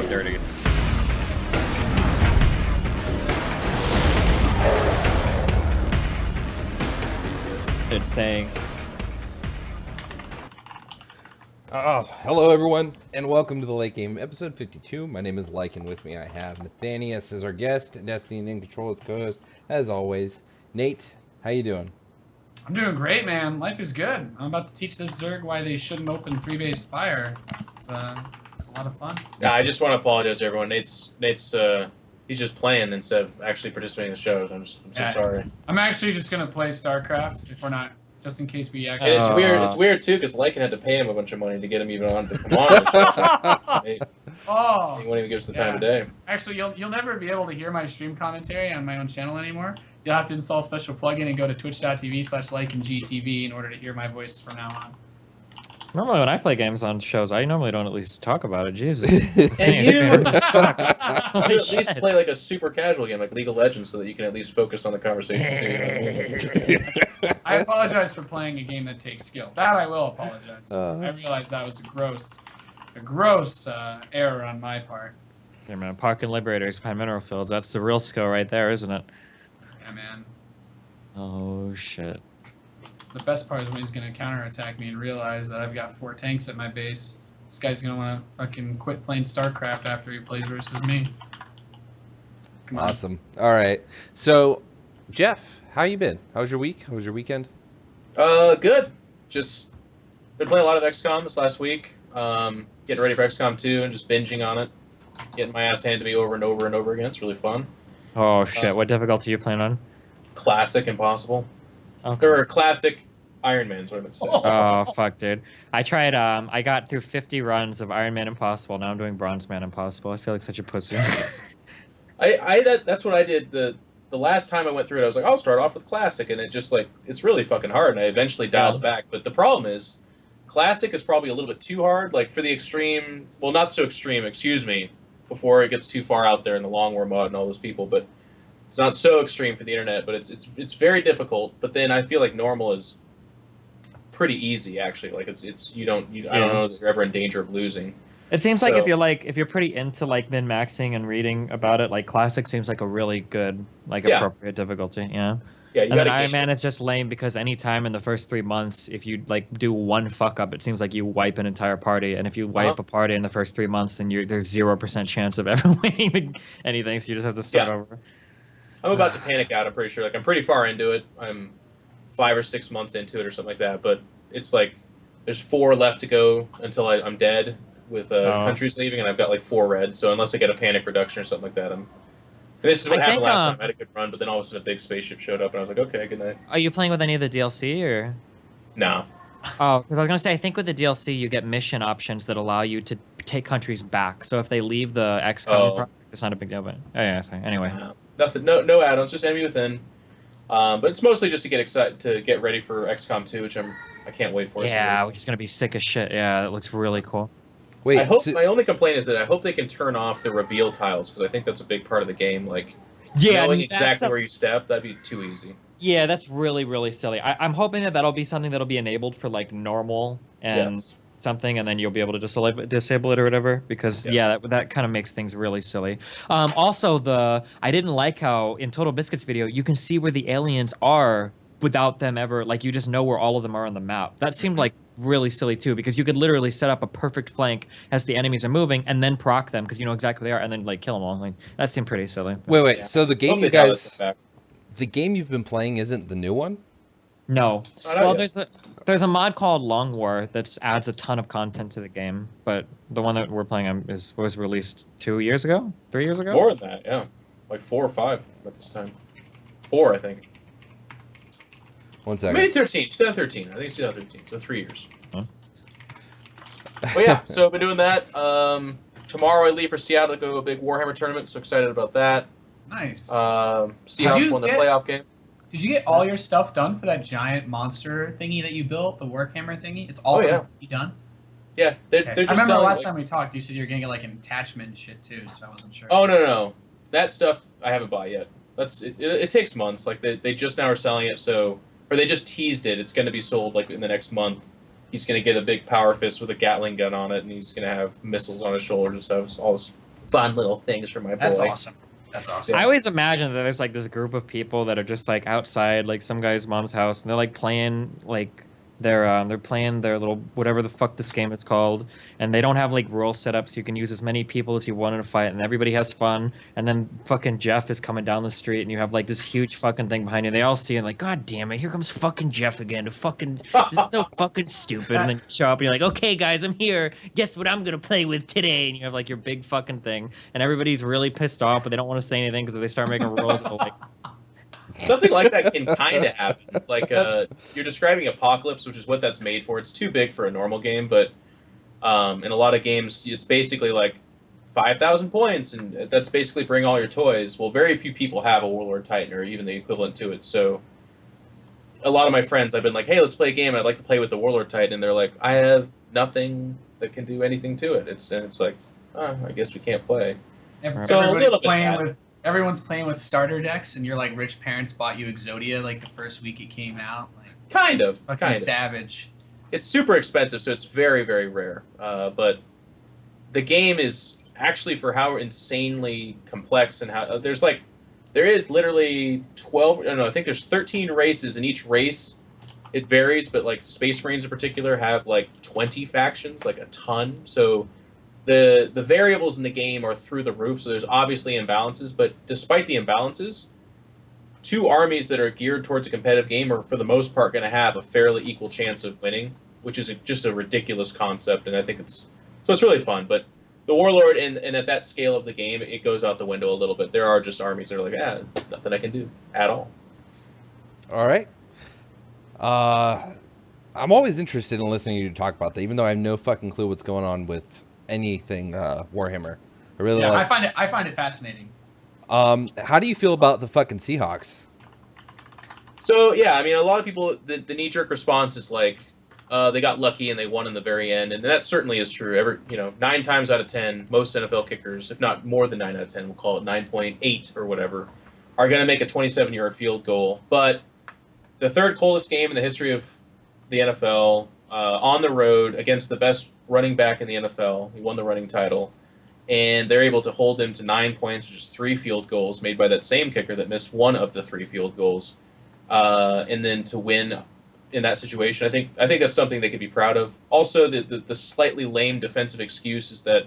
Oh, dirty. It's saying. Oh, hello everyone, and welcome to the Late Game, episode 52. My name is Lycan. With me I have Nathanias as our guest, Destiny and iNcontroL as co-host, as always. Nate, how you doing? I'm doing great, man. Life is good. I'm about to teach this Zerg why they shouldn't open 3-base Spire. It's a lot of fun. Yeah, I just want to apologize to everyone. Nate's he's just playing instead of actually participating in the shows. I'm so sorry. I'm actually just gonna play StarCraft if we're not, just in case we actually. And it's weird. It's weird too because Lycan had to pay him a bunch of money to get him even on to come on. He won't even give us the time of day. Actually, you'll never be able to hear my stream commentary on my own channel anymore. You'll have to install a special plugin and go to twitch.tv/LycanGTV in order to hear my voice from now on. Normally, when I play games on shows, I normally don't at least talk about it. Jesus. And you Holy at least shit. play like a super casual game like League of Legends so that you can at least focus on the conversation too. I apologize for playing a game that takes skill. That I will apologize. I realize that was a gross error on my part. Yeah, man. Park and Liberators, Pine Mineral Fields. That's the real skill right there, isn't it? Yeah, man. Oh, shit. The best part is when he's going to counterattack me and realize that I've got 4 tanks at my base. This guy's going to want to fucking quit playing StarCraft after he plays versus me. Come on. Awesome. All right. So, Jeff, how you been? How was your week? How was your weekend? Good. Just been playing a lot of XCOM this last week. Getting ready for XCOM 2 and just binging on it. Getting my ass handed to me over and over and over again. It's really fun. Oh, shit. What difficulty are you playing on? Classic Impossible. Okay. Or classic Iron Man, is what I meant to say. Oh, fuck, dude. I tried, I got through 50 runs of Iron Man Impossible. Now I'm doing Bronze Man Impossible. I feel like such a pussy. That's what I did the last time I went through it. I was like, I'll start off with Classic, and it just, like, it's really fucking hard, and I eventually dialed it back. But the problem is, Classic is probably a little bit too hard, like, for the extreme, well, not so extreme, excuse me, before it gets too far out there in the long war mode and all those people, but it's not so extreme for the internet, but it's very difficult. But then I feel like normal is pretty easy, actually. Like, I don't know that you're ever in danger of losing. It seems like if you're pretty into like min-maxing and reading about it, like Classic seems like a really good, like appropriate difficulty. Yeah. Yeah. And then Iron Man is just lame because any time in the first 3 months, if you like do one fuck up, it seems like you wipe an entire party. And if you wipe a party in the first 3 months, then there's 0% chance of ever winning anything. So you just have to start over. I'm about to panic out. I'm pretty sure. Like, I'm pretty far into it. I'm 5 or 6 months into it or something like that. But it's like there's 4 left to go until I'm dead. With countries leaving, and I've got like 4 reds. So unless I get a panic reduction or something like that, and this is what happened last time. I had a good run, but then all of a sudden a big spaceship showed up, and I was like, okay, good night. Are you playing with any of the DLC or? No. Oh, because I was gonna say, I think with the DLC you get mission options that allow you to take countries back. So if they leave the XCOM, project, it's not a big deal. But anyway, nothing, no add-ons, just enemy within. But it's mostly just to get excited to get ready for XCOM 2, which I can't wait for. Yeah, which is gonna be sick as shit. Yeah, that looks really cool. Wait, my only complaint is that I hope they can turn off the reveal tiles, because I think that's a big part of the game. Like, knowing exactly where you step, that'd be too easy. Yeah, that's really, really silly. I'm hoping that'll be something that'll be enabled for like normal and something, and then you'll be able to disable it or whatever. Because that kind of makes things really silly. Also, I didn't like how in Total Biscuit's video you can see where the aliens are without them ever, like, you just know where all of them are on the map. That seemed like really silly too, because you could literally set up a perfect flank as the enemies are moving and then proc them because you know exactly where they are, and then like kill them all. Like, that seemed pretty silly. Wait. So the game the game you've been playing isn't the new one? No. Well, there's a mod called Long War that adds a ton of content to the game, but the one that we're playing on was released 2 years ago, 3 years ago. More than that, yeah, like 4 or 5 at this time. 4, I think. 1 second. Maybe 2013. I think it's 2013. So 3 years. Huh? Well, yeah. So I've been doing that. Tomorrow I leave for Seattle to go to a big Warhammer tournament. So excited about that. Nice. Seahawks won the playoff game. Did you get all your stuff done for that giant monster thingy that you built, the Warhammer thingy? It's all done. Yeah, they're just I remember last time we talked, you said you were gonna get like an attachment and shit too, so I wasn't sure. Oh no, that stuff I haven't bought yet. It takes months. Like they just now are selling it, or they just teased it. It's going to be sold like in the next month. He's going to get a big power fist with a Gatling gun on it, and he's going to have missiles on his shoulders and stuff. All this fun little things for my boy. That's awesome. That's awesome. I always imagine that there's like this group of people that are just like outside like some guy's mom's house and they're like playing like they're playing their little whatever the fuck this game is called, and they don't have like rules set up so you can use as many people as you want in a fight and everybody has fun, and then fucking Jeff is coming down the street and you have like this huge fucking thing behind you. They all see it and like, God damn it, here comes fucking Jeff again to fucking this is so fucking stupid. And then you show up and you're like, okay guys, I'm here. Guess what I'm gonna play with today? And you have like your big fucking thing and everybody's really pissed off but they don't want to say anything because if they start making rules it'll like something like that can kind of happen. Like you're describing Apocalypse, which is what that's made for. It's too big for a normal game, but in a lot of games, it's basically like 5,000 points, and that's basically bring all your toys. Well, very few people have a Warlord Titan or even the equivalent to it. So a lot of my friends, I've been like, hey, let's play a game. I'd like to play with the Warlord Titan. And they're like, I have nothing that can do anything to it. It's like, oh, I guess we can't play. Everyone's playing with starter decks, and you're like rich parents bought you Exodia like the first week it came out. Like kind of savage. It's super expensive, so it's very, very rare. But the game is actually for how insanely complex and how there is literally 12. I don't know. I think there's 13 races, and each race it varies. But like Space Marines in particular have like 20 factions, like a ton. So the variables in the game are through the roof, so there's obviously imbalances, but despite the imbalances, two armies that are geared towards a competitive game are, for the most part, going to have a fairly equal chance of winning, which is just a ridiculous concept, and I think it's really fun, but the Warlord, and at that scale of the game, it goes out the window a little bit. There are just armies that are like, nothing I can do at all. All right. I'm always interested in listening to you talk about that, even though I have no fucking clue what's going on with anything Warhammer. I find it fascinating. How do you feel about the fucking Seahawks? So yeah, I mean, a lot of people, the knee-jerk response is like they got lucky and they won in the very end, and that certainly is true. 9 times out of 10, most NFL kickers, if not more than 9 out of 10, we'll call it 9.8 or whatever, are going to make a 27-yard field goal. But the third coldest game in the history of the NFL, on the road against the best running back in the NFL. He won the running title. And they're able to hold him to 9 points, which is 3 field goals made by that same kicker that missed one of the 3 field goals. And then to win in that situation, I think that's something they could be proud of. Also, the slightly lame defensive excuse is that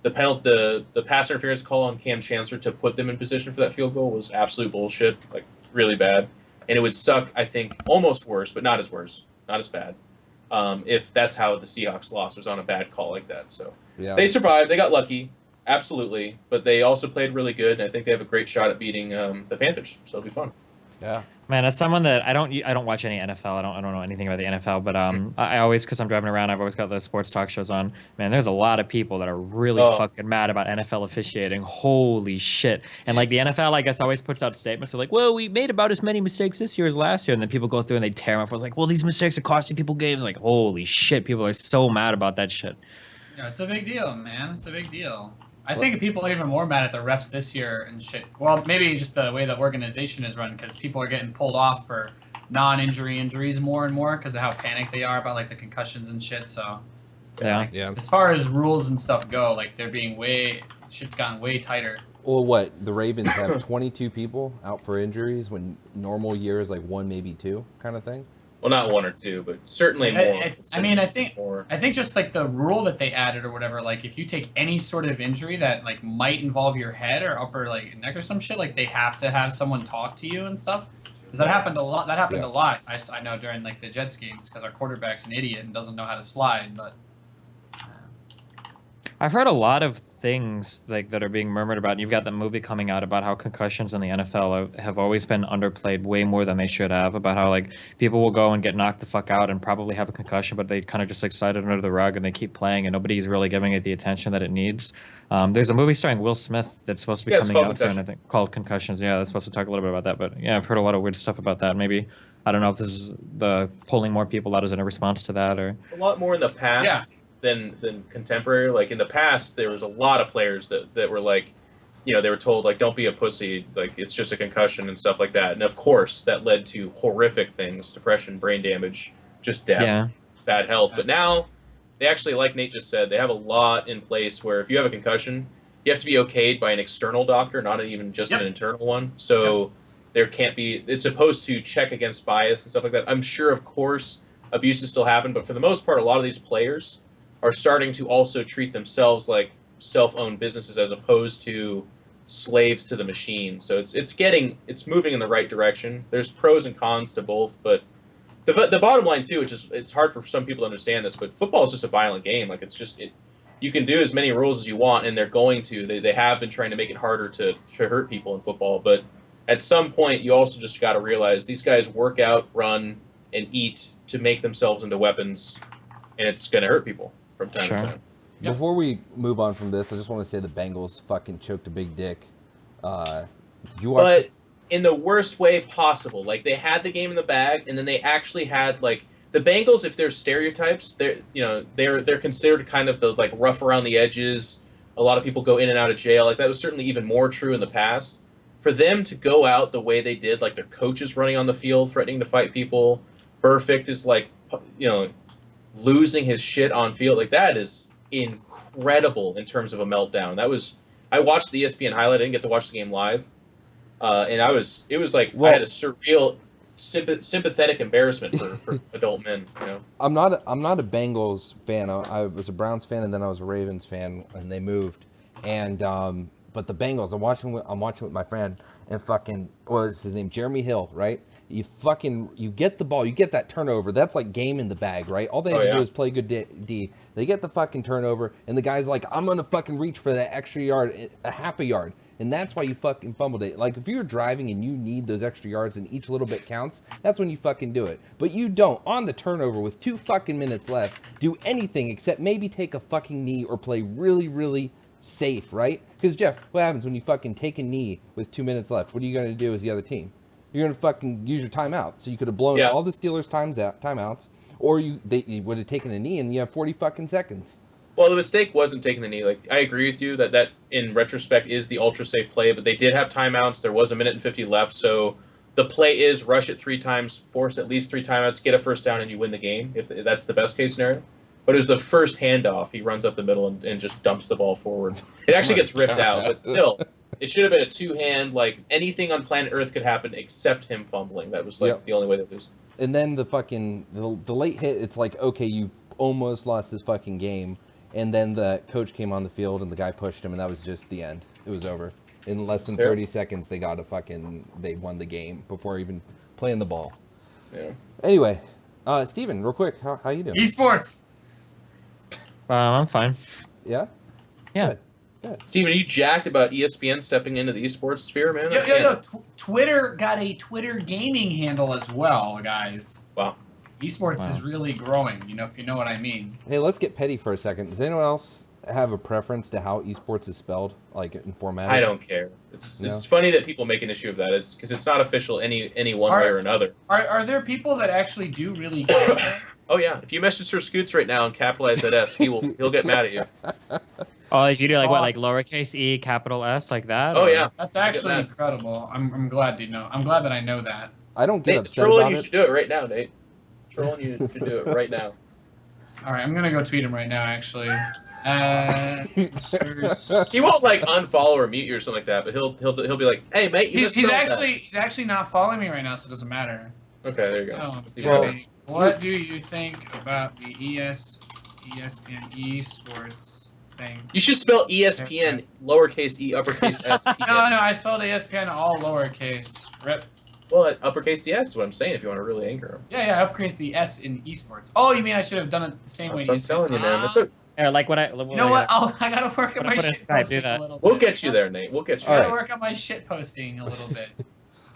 the pass interference call on Cam Chancellor to put them in position for that field goal was absolute bullshit, like really bad. And it would suck, I think, almost worse, but not as bad. If that's how the Seahawks lost, was on a bad call like that. So yeah. They survived. They got lucky, absolutely. But they also played really good, and I think they have a great shot at beating the Panthers. So it'll be fun. Yeah. Man, as someone that I don't watch any NFL. I don't know anything about the NFL, but I always, because I'm driving around, I've always got the sports talk shows on. Man, there's a lot of people that are really fucking mad about NFL officiating. Holy shit! And like the NFL, I guess, always puts out statements. They're like, "Well, we made about as many mistakes this year as last year," and then people go through and they tear them up. I was like, "Well, these mistakes are costing people games." Like, holy shit! People are so mad about that shit. Yeah, it's a big deal, man. It's a big deal. I think people are even more mad at the refs this year and shit. Well, maybe just the way the organization is run, because people are getting pulled off for non-injury injuries more and more because of how panicked they are about like the concussions and shit. So yeah. As far as rules and stuff go, like shit's gotten way tighter. Well, what, the Ravens have 22 people out for injuries when normal years like 1, maybe 2 kind of thing? Well, not 1 or 2, but certainly more. I think just like the rule that they added or whatever, like if you take any sort of injury that like might involve your head or upper like neck or some shit, like they have to have someone talk to you and stuff. Because that happened a lot. A lot. I know during like the Jets games because our quarterback's an idiot and doesn't know how to slide. But I've heard a lot of things like that are being murmured about. You've got the movie coming out about how concussions in the NFL have always been underplayed way more than they should have, about how like people will go and get knocked the fuck out and probably have a concussion, but they kind of just like slide it under the rug and they keep playing and nobody's really giving it the attention that it needs. There's a movie starring Will Smith that's supposed to be coming out soon, I think, called Concussions. Yeah, that's supposed to talk a little bit about that, but yeah, I've heard a lot of weird stuff about that. Maybe, I don't know if this is the pulling more people out as in a response to that or... A lot more in the past than contemporary. Like in the past, there was a lot of players that were like, they were told like, don't be a pussy, like it's just a concussion and stuff like that. And of course, that led to horrific things: depression, brain damage, just death, bad health. But now, they actually, like Nate just said, they have a lot in place where if you have a concussion, you have to be okayed by an external doctor, not even just an internal one. So there can't be. It's supposed to check against bias and stuff like that. I'm sure, of course, abuses still happen, but for the most part, a lot of these players are starting to also treat themselves like self-owned businesses as opposed to slaves to the machine. So it's moving in the right direction. There's pros and cons to both, but the bottom line too, which is it's hard for some people to understand this, but football is just a violent game. Like you can do as many rules as you want, and they're going to. They have been trying to make it harder to hurt people in football, but at some point you also just got to realize these guys work out, run, and eat to make themselves into weapons, and it's going to hurt people from time to time. Yep. Before we move on from this, I just want to say the Bengals fucking choked a big dick. Did you watch? But in the worst way possible. Like, they had the game in the bag, and then they actually had, like, the Bengals, if they're stereotypes, they're considered kind of the, like, rough around the edges. A lot of people go in and out of jail. Like, that was certainly even more true in the past. For them to go out the way they did, like, their coaches running on the field, threatening to fight people, Perfect is, like, losing his shit on field. Like, that is incredible in terms of a meltdown. I watched the ESPN highlight. I didn't get to watch the game live. And it was like I had a surreal, sympathetic embarrassment for adult men. You know, I'm not a Bengals fan. I was a Browns fan, and then I was a Ravens fan, and they moved. And but the Bengals, I'm watching with my friend, and fucking what was his name? Jeremy Hill, right? You get the ball, you get that turnover. That's like game in the bag, right? All they have to do is play good D. They get the fucking turnover, and the guy's like, I'm gonna fucking reach for that extra yard, a half a yard. And that's why you fucking fumbled it. Like, if you're driving and you need those extra yards and each little bit counts, that's when you fucking do it. But you don't, on the turnover with 2 fucking minutes left, do anything except maybe take a fucking knee or play really, really safe, right? Because, Jeff, what happens when you fucking take a knee with 2 minutes left? What are you going to do as the other team? You're going to fucking use your timeout. So you could have blown all the Steelers' timeouts, or you would have taken a knee and you have 40 fucking seconds. Well, the mistake wasn't taking the knee. Like, I agree with you that in retrospect is the ultra safe play, but they did have timeouts. There was 1:50 left, so the play is rush it 3 times, force at least 3 timeouts, get a first down, and you win the game. If that's the best case scenario. But it was the first handoff. He runs up the middle and just dumps the ball forward. It actually gets ripped out, but still, it should have been a 2-hand. Like, anything on planet Earth could happen except him fumbling. That was the only way to lose. And then the late hit. It's like, okay, you've almost lost this fucking game. And then the coach came on the field and the guy pushed him, and that was just the end. It was over. In less than 30 seconds, they won the game before even playing the ball. Yeah. Anyway, Steven, real quick, how you doing? eSports. I'm fine. Yeah? Yeah. Good. Steven, are you jacked about ESPN stepping into the esports sphere, man? Yo. Twitter got a Twitter gaming handle as well, guys. Wow. Esports is really growing, if you know what I mean. Hey, let's get petty for a second. Does anyone else have a preference to how esports is spelled, like in format? I don't care. It's funny that people make an issue of that, because it's not official any one way or another. Are there people that actually do really care? Oh yeah, if you message Sir Scoots right now and capitalize that S, he'll get mad at you. Oh, if you do like lowercase e, capital S, like that? Oh yeah, that's actually incredible. I'm glad to know. I'm glad that I know that. I don't get upset trolling, about you it. should do it right now, Nate. Trolling, you should do it right now. All right, I'm gonna go tweet him right now. Actually, he won't like unfollow or mute you or something like that, but he'll be like, "Hey, mate, he's actually not following me right now, so it doesn't matter." Okay, there you go. What do you think about the ESPN eSports thing? You should spell ESPN lowercase e, uppercase S. No, I spelled ESPN all lowercase. Rip. Well, uppercase the S is what I'm saying if you want to really anger him. Yeah, uppercase the S in eSports. Oh, you mean I should have done it the same way? That's what I'm telling you, man. That's like when I. You know what? I gotta work on my shit posting a little bit. We'll get you there, Nate. We'll get you. I gotta work on my shit posting a little bit. Okay,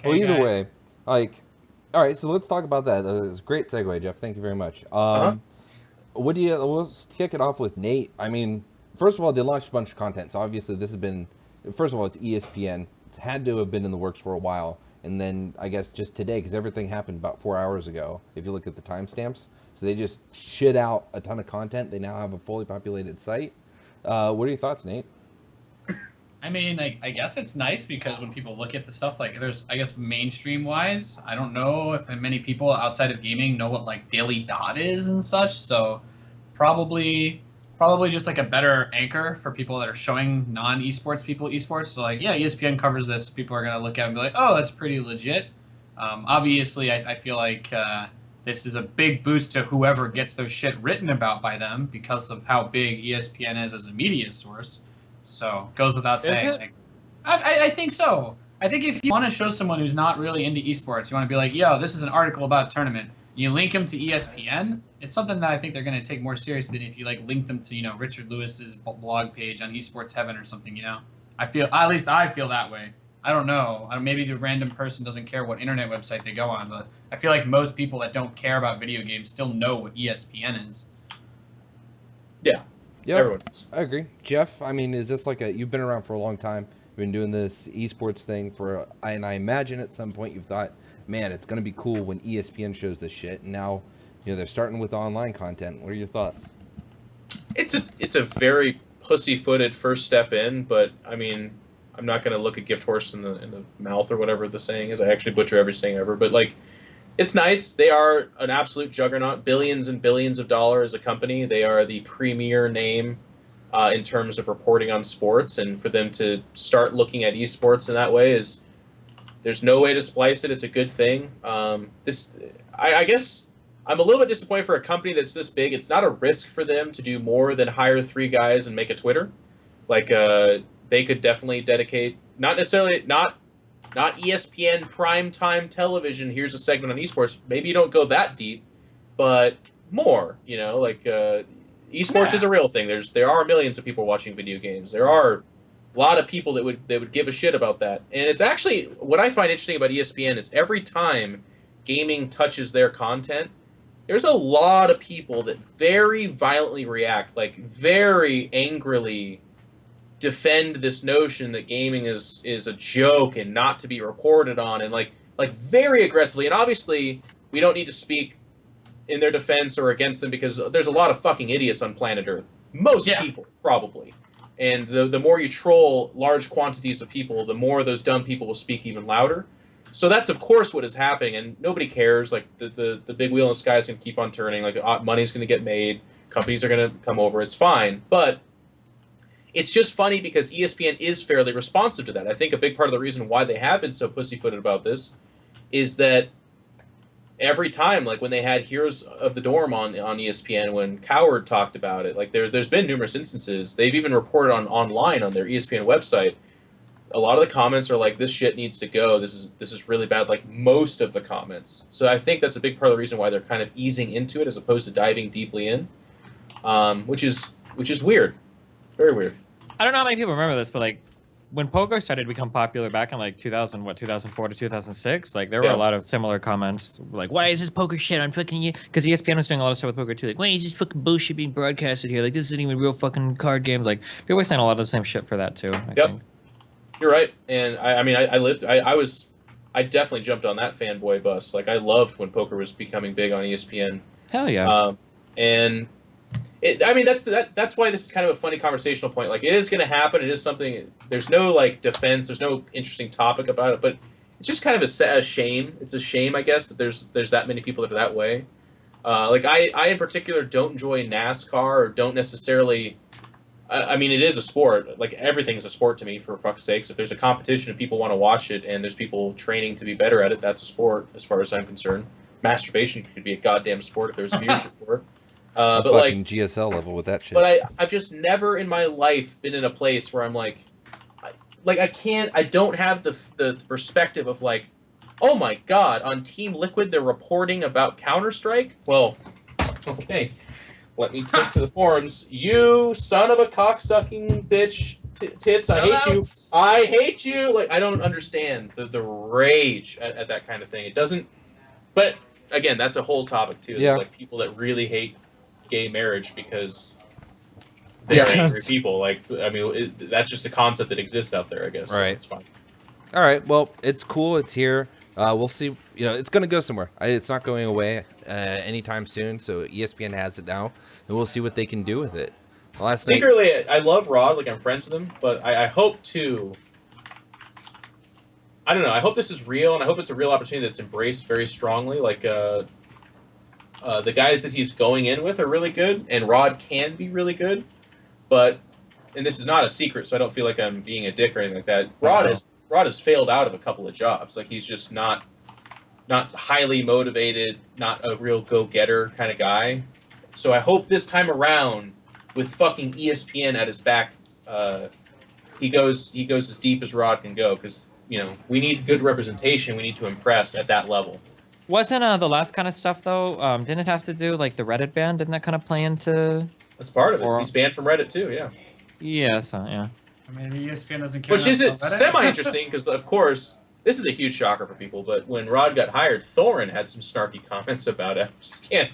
well, either way, all right. So let's talk about that. That was a great segue, Jeff. Thank you very much. What do you? Let's kick it off with Nate. I mean, first of all, they launched a bunch of content. So obviously, this has been. First of all, it's ESPN. It's had to have been in the works for a while. And then I guess just today, because everything happened about 4 hours ago, if you look at the timestamps. So they just shit out a ton of content. They now have a fully populated site. What are your thoughts, Nate? I mean, I guess it's nice because when people look at the stuff, like there's, I guess mainstream-wise, I don't know if many people outside of gaming know what like Daily Dot is and such. So probably probably just like a better anchor for people that are showing non-esports people esports. So like, yeah, ESPN covers this. People are gonna look at it and be like, oh, that's pretty legit. Obviously, I feel like this is a big boost to whoever gets their shit written about by them because of how big ESPN is as a media source. So goes without saying. Is it? Like, I think so. I think if you want to show someone who's not really into esports, you want to be like, yo, this is an article about a tournament. You link them to ESPN. It's something that I think they're going to take more seriously than if you like link them to Richard Lewis's blog page on Esports Heaven or something. I feel, at least I feel that way. I don't know. Maybe the random person doesn't care what internet website they go on, but I feel like most people that don't care about video games still know what ESPN is. Yeah. Yep, Everyone does. I agree. Jeff, I mean, is this like you've been around for a long time, you've been doing this esports thing and I imagine at some point you've thought, man, it's going to be cool when ESPN shows this shit, and now, they're starting with online content. What are your thoughts? It's a very pussy-footed first step in, but I mean, I'm not gonna look a gift horse in the mouth or whatever the saying is. I actually butcher every saying ever, but like, it's nice. They are an absolute juggernaut, billions and billions of dollars a company. They are the premier name in terms of reporting on sports, and for them to start looking at esports in that way is, there's no way to splice it. It's a good thing. I guess I'm a little bit disappointed for a company that's this big. It's not a risk for them to do more than hire 3 guys and make a Twitter. Like, they could definitely dedicate, not ESPN primetime television, here's a segment on esports. Maybe you don't go that deep, but more, esports is a real thing. There are millions of people watching video games. There are a lot of people that would give a shit about that. And it's actually, what I find interesting about ESPN is every time gaming touches their content, there's a lot of people that very violently react, like very angrily defend this notion that gaming is a joke and not to be reported on, and like very aggressively. And obviously, we don't need to speak in their defense or against them, because there's a lot of fucking idiots on planet Earth. Most people, probably. And the more you troll large quantities of people, the more those dumb people will speak even louder. So that's, of course, what is happening, and nobody cares. Like, the big wheel in the sky is going to keep on turning. Like, money's going to get made. Companies are going to come over. It's fine. But it's just funny because ESPN is fairly responsive to that. I think a big part of the reason why they have been so pussyfooted about this is that every time, like when they had Heroes of the Dorm on ESPN, when Coward talked about it, like there's been numerous instances. They've even reported online on their ESPN website. A lot of the comments are like, this shit needs to go. This is really bad. Like most of the comments. So I think that's a big part of the reason why they're kind of easing into it as opposed to diving deeply in, which is weird, very weird. I don't know how many people remember this, but like when poker started to become popular back in like 2004 to 2006, like there were a lot of similar comments like, why is this poker shit on fucking you? Because ESPN was doing a lot of stuff with poker too. Like, why is this fucking bullshit being broadcasted here? Like, this isn't even real fucking card games. Like, people were saying a lot of the same shit for that too. I think. You're right. And I definitely jumped on that fanboy bus. Like, I loved when poker was becoming big on ESPN. Hell yeah. And that's why this is kind of a funny conversational point. Like, it is going to happen. It is something. There's no like defense. There's no interesting topic about it. But it's just kind of a shame. It's a shame, I guess, that there's that many people that are that way. Like I in particular don't enjoy NASCAR or don't necessarily. I mean, it is a sport. Like everything's a sport to me. For fuck's sakes, if there's a competition and people want to watch it and there's people training to be better at it, that's a sport as far as I'm concerned. Masturbation could be a goddamn sport if there's a viewership for it. But fucking like GSL level with that shit. But I've just never in my life been in a place where I'm like I don't have the perspective of like, oh my god, on Team Liquid they're reporting about Counter-Strike? Well, okay. Let me take to the forums. You son of a cocksucking bitch tits, I hate you. I hate you. Like, I don't understand the rage at that kind of thing. It doesn't, but again, that's a whole topic too. There's like people that really hate gay marriage because they're angry people. Like, I mean, that's just a concept that exists out there, I guess. Right. So it's fine. All right. Well, it's cool. It's here. We'll see. It's going to go somewhere. It's not going away anytime soon. So ESPN has it now, and we'll see what they can do with it. Secretly, I love Rod. Like, I'm friends with him, but I hope to. I don't know. I hope this is real, and I hope it's a real opportunity that's embraced very strongly. Like, the guys that he's going in with are really good, and Rod can be really good. But, and this is not a secret, so I don't feel like I'm being a dick or anything like that. Rod has failed out of a couple of jobs. Like, he's just not highly motivated, not a real go-getter kind of guy. So I hope this time around, with fucking ESPN at his back, he goes as deep as Rod can go, because, you know, we need good representation. We need to impress at that level. Wasn't the last kind of stuff though? Didn't it have to do like the Reddit ban? Didn't that kind of play into? That's part of it. He's banned from Reddit too. Yeah. Yeah. So yeah. Maybe ESPN doesn't care. Which is semi-interesting because, of course, this is a huge shocker for people. But when Rod got hired, Thorin had some snarky comments about it. Just can't.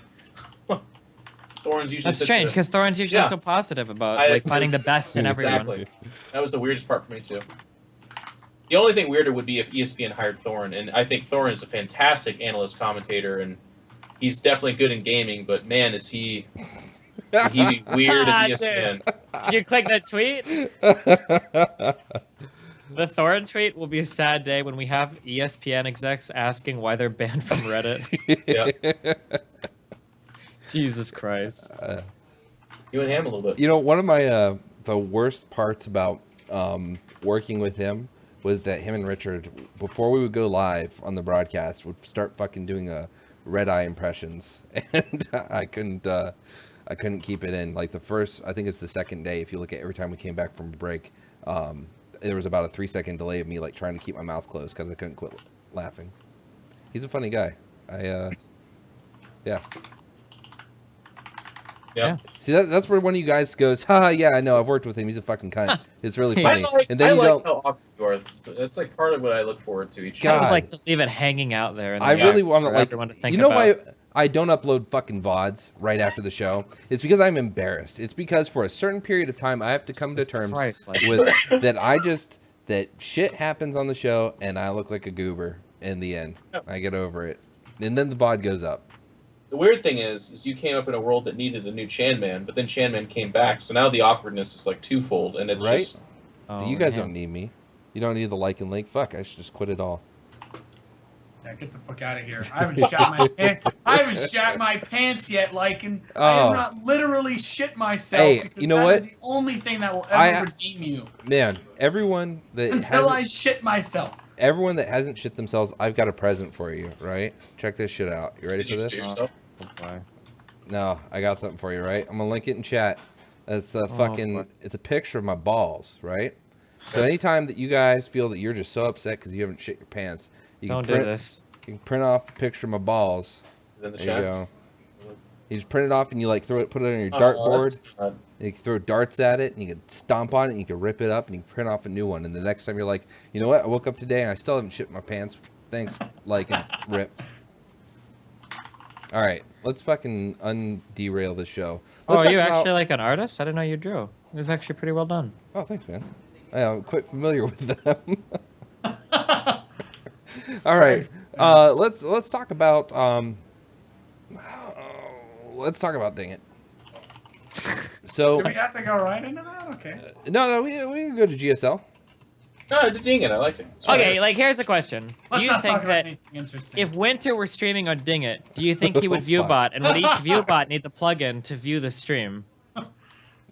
Thorin's usually that's strange because Thorin's usually so positive about like finding the best in everyone. Exactly. That was the weirdest part for me too. The only thing weirder would be if ESPN hired Thorin, and I think Thorin is a fantastic analyst commentator, and he's definitely good in gaming. But man, is he be weird at ESPN? Did you click that tweet? The Thorin tweet will be a sad day when we have ESPN execs asking why they're banned from Reddit. Yeah. Jesus Christ. You and him a little bit. You know, one of my the worst parts about working with him was that him and Richard, before we would go live on the broadcast, would start fucking doing red eye impressions, and I couldn't keep it in. Like the first, I think it's the second day. If you look at every time we came back from a break, there was about a 3-second delay of me like trying to keep my mouth closed because I couldn't quit laughing. He's a funny guy. Yeah. See, that's where one of you guys goes, haha, yeah, I know, I've worked with him. He's a fucking cunt. It's really funny. And then I like how awkward you are. That's like part of what I look forward to each time. I always like to leave it hanging out there. And I really want to, like, everyone to think you know about. why I don't upload fucking VODs right after the show? It's because I'm embarrassed. It's because for a certain period of time, I have to come to terms with that shit happens on the show, and I look like a goober in the end. I get over it. And then the VOD goes up. The weird thing is you came up in a world that needed a new Chan Man, but then Chan Man came back, so now the awkwardness is like twofold, and it's right? just... You guys don't need me. You don't need the like and link. Fuck, I should just quit it all. Yeah, get the fuck out of here. I haven't shat my pants. I haven't shat my pants yet, Lycan. I have not literally shit myself. Hey, because you know that what? is the only thing that will ever redeem you. Man, everyone that until I shit myself. Everyone that hasn't shit themselves, I've got a present for you, right? Check this shit out. You ready for this? No, I got something for you, right? I'm gonna link it in chat. It's a it's a picture of my balls, right? So anytime that you guys feel that you're just so upset because you haven't shit your pants, you can print off the picture of my balls. Then there you go. You just print it off and you like put it on your dartboard. You can throw darts at it and you can stomp on it and you can rip it up and you can print off a new one. And the next time you're like, you know what? I woke up today and I still haven't shit my pants. Thanks, like and rip. All right, let's fucking underail the show. Are you actually like an artist? I didn't know you drew. It was actually pretty well done. Oh, thanks, man. I'm quite familiar with them. All right, let's talk about Dingit. So do we have to go right into that? Okay. No, we can go to GSL. No, Dingit, I like it. Okay, like here's the question: do you think that if Winter were streaming on Dingit, do you think he would viewbot, and would each viewbot need the plugin to view the stream?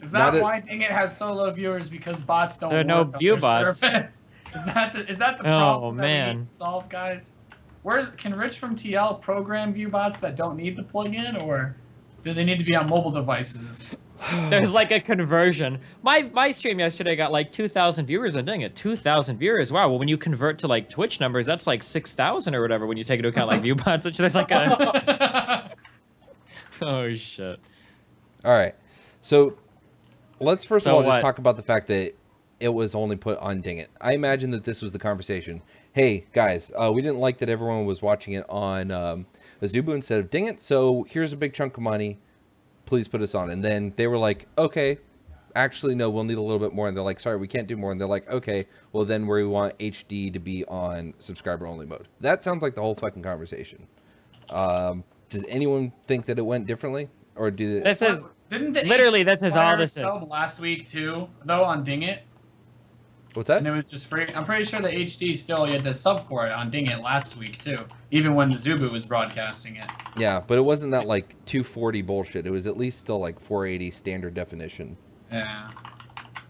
Is that why Dingit has so low viewers? Because bots don't. There are no viewbots. Is that the problem that we need to solve, guys? Can Rich from TL program viewbots that don't need the plugin, or do they need to be on mobile devices? There's like a conversion. My stream yesterday got like 2,000 viewers on Dingit. 2,000 viewers. Wow. Well, when you convert to like Twitch numbers, that's like 6,000 or whatever when you take into account like viewbots. Which there's like a. Oh shit. All right. So let's first of all just talk about the fact that it was only put on Dingit. I imagine that this was the conversation. Hey guys, we didn't like that everyone was watching it on Azubu instead of Dingit. So here's a big chunk of money. Please put us on. And then they were like, okay, actually, no, we'll need a little bit more. And they're like, sorry, we can't do more. And they're like, okay, well, then we want HD to be on subscriber only mode. That sounds like the whole fucking conversation. Does anyone think that it went differently? Or do this is literally this is all this is. Last week too, though, on Dingit. What's that? And it was just free. I'm pretty sure the HD still you had to sub for it on Dingit last week too, even when Zubu was broadcasting it. Yeah, but it wasn't that like 240 bullshit. It was at least still like 480 standard definition. Yeah.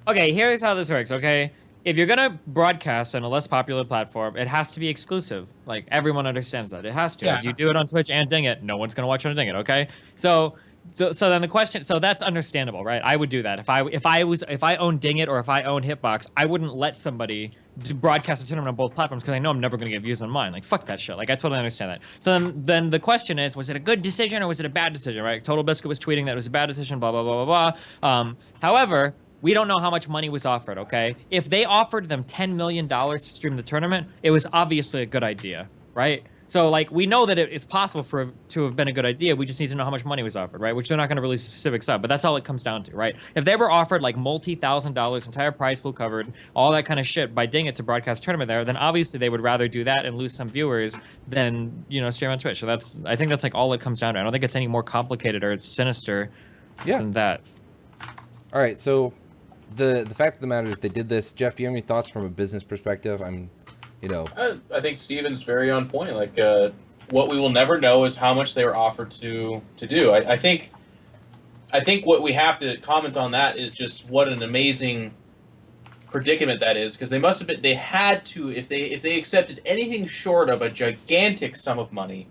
Okay, here's how this works, okay? If you're gonna broadcast on a less popular platform, it has to be exclusive. Like, everyone understands that. It has to. Yeah. If you do it on Twitch and Dingit, no one's gonna watch on Dingit, okay? So then the question, so that's understandable, right? I would do that. If I own Dingit or if I own Hitbox, I wouldn't let somebody broadcast a tournament on both platforms because I know I'm never gonna get views on mine. Like, fuck that shit. Like, I totally understand that. So then the question is, was it a good decision or was it a bad decision, right? Total Biscuit was tweeting that it was a bad decision, blah, blah, blah, blah, blah. However, we don't know how much money was offered, okay? If they offered them $10 million to stream the tournament, it was obviously a good idea, right? So, like, we know that it's possible for it to have been a good idea. We just need to know how much money was offered, right? Which they're not going to release specifics of, but that's all it comes down to, right? If they were offered, like, multi-$1,000, entire prize pool covered, all that kind of shit by Dingit to broadcast tournament there, then obviously they would rather do that and lose some viewers than, you know, stream on Twitch. So I think that's, like, all it comes down to. I don't think it's any more complicated or sinister than that. All right, so the fact of the matter is they did this. Jeff, do you have any thoughts from a business perspective? I think Steven's very on point. Like, what we will never know is how much they were offered to do. I think what we have to comment on that is just what an amazing predicament that is, because they had to, if they accepted anything short of a gigantic sum of money,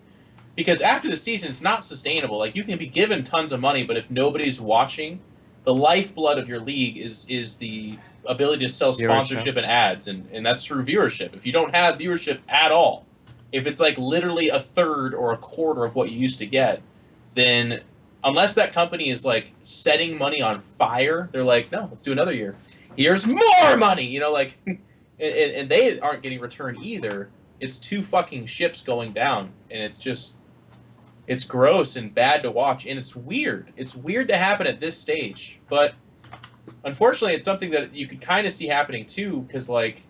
because after the season it's not sustainable. Like, you can be given tons of money, but if nobody's watching, the lifeblood of your league is the ability to sell sponsorship and ads, and that's through viewership. If you don't have viewership at all, if it's like literally a third or a quarter of what you used to get, then unless that company is like setting money on fire, they're like, no, let's do another year. Here's more money, you know, like, and they aren't getting return either. It's two fucking ships going down, and it's gross and bad to watch, and it's weird. It's weird to happen at this stage, but unfortunately, it's something that you could kind of see happening too, because like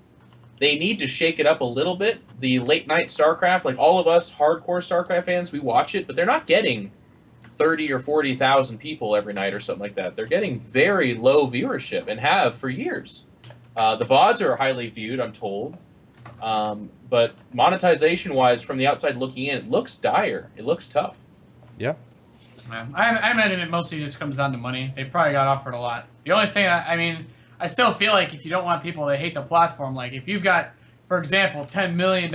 they need to shake it up a little bit. The late night StarCraft, like all of us hardcore StarCraft fans, we watch it, but they're not getting 30 or 40,000 people every night or something like that. They're getting very low viewership and have for years. The VODs are highly viewed, I'm told. But monetization-wise, from the outside looking in, it looks dire. It looks tough. Yeah. I imagine it mostly just comes down to money. They probably got offered a lot. The only thing, I still feel like if you don't want people to hate the platform, like if you've got, for example, $10 million,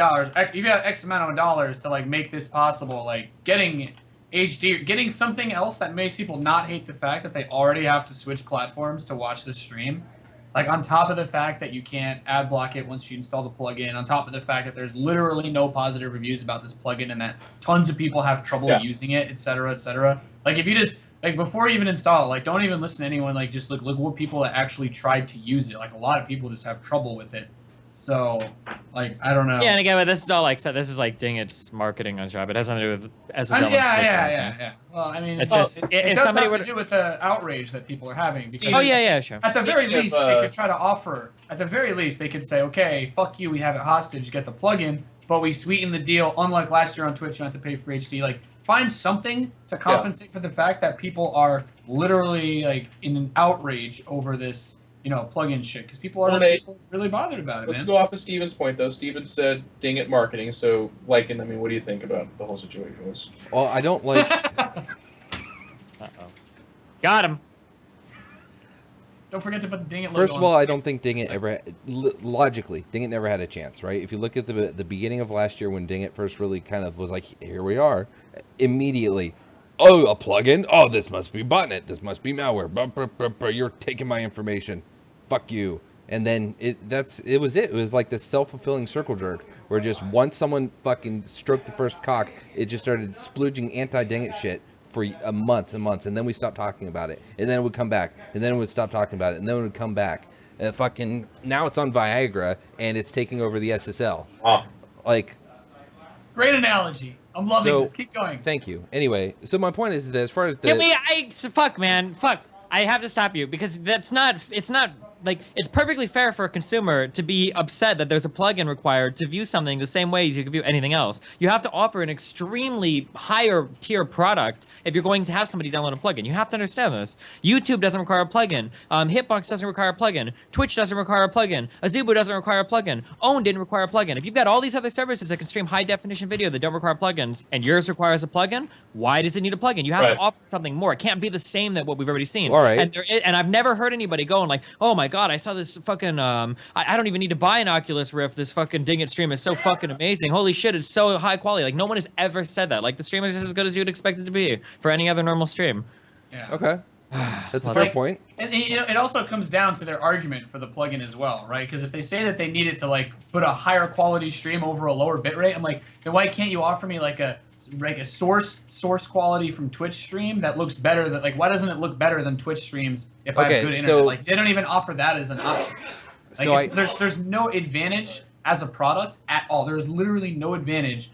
you've got X amount of dollars to like make this possible, like getting HD, getting something else that makes people not hate the fact that they already have to switch platforms to watch the stream. Like, on top of the fact that you can't ad block it once you install the plugin, on top of the fact that there's literally no positive reviews about this plugin and that tons of people have trouble using it, etc., etc. Like, if you just, like, before you even install it, like, don't even listen to anyone, like, just look what people that actually tried to use it. Like, a lot of people just have trouble with it. So, like, I don't know. Yeah, and again, but this is all like, this is like Dingit's marketing on job. It has nothing to do with SSL. Yeah. Well, I mean, it's just it does have to do with the outrage that people are having. Because sure. At the very least, they could try to offer. At the very least, they could say, okay, fuck you, we have it hostage, get the plugin, but we sweeten the deal. Unlike last year on Twitch, you don't have to pay for HD. Like, find something to compensate for the fact that people are literally like in an outrage over this, you know, plug-in shit, because people are really bothered about it. Let's go off of Steven's point, though. Steven said Dingit marketing, so Lycan, I mean, what do you think about the whole situation? Well, I don't like... Uh-oh. Got him! Don't forget to put the Dingit logo First of all, I don't think Dingit ever... Logically, Dingit never had a chance, right? If you look at the beginning of last year when Dingit first really kind of was like, here we are, immediately... Oh, a plugin? Oh, this must be botnet. This must be malware. You're taking my information. Fuck you. And then it was it. It was like this self-fulfilling circle jerk where just once someone fucking stroked the first cock, it just started splooging anti-Dingit shit for months and months, and then we stopped talking about it, and then it would come back, and then it would stop talking about it, and then it would come back. Fucking now it's on Viagra and it's taking over the SSL. Like, great analogy. I'm loving this. Keep going. Thank you. Anyway, so my point is that as far as the fuck, man, fuck. I have to stop you because it's not like it's perfectly fair for a consumer to be upset that there's a plugin required to view something the same way as you can view anything else. You have to offer an extremely higher tier product if you're going to have somebody download a plugin. You have to understand this. YouTube doesn't require a plugin. Hitbox doesn't require a plugin. Twitch doesn't require a plugin. Azubu doesn't require a plugin. Own didn't require a plugin. If you've got all these other services that can stream high definition video that don't require plugins, and yours requires a plugin, why does it need a plugin? You have to offer something more. It can't be the same that what we've already seen. All right. And I've never heard anybody going like, oh my god, I saw this fucking I don't even need to buy an Oculus Rift. This fucking Dingit stream is so fucking amazing. Holy shit, it's so high quality. Like no one has ever said that. Like the stream is as good as you'd expect it to be for any other normal stream. Yeah. Okay. That's a fair point. And you know, it also comes down to their argument for the plugin as well, right? Because if they say that they need it to like put a higher quality stream over a lower bitrate, I'm like, then why can't you offer me like a source quality from Twitch stream that looks better than like why doesn't it look better than Twitch streams if I have good internet? Like they don't even offer that as an option. Like there's no advantage as a product at all. There's literally no advantage.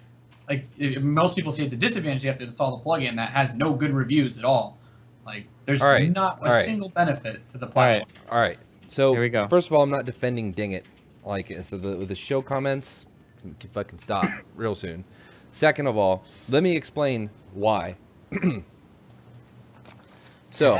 Like most people say it's a disadvantage. You have to install the plugin that has no good reviews at all. Like there's not a single benefit to the platform. All right. So here we go. First of all, I'm not defending Dingit. Like so the show comments can fucking stop real soon. Second of all, let me explain why. So,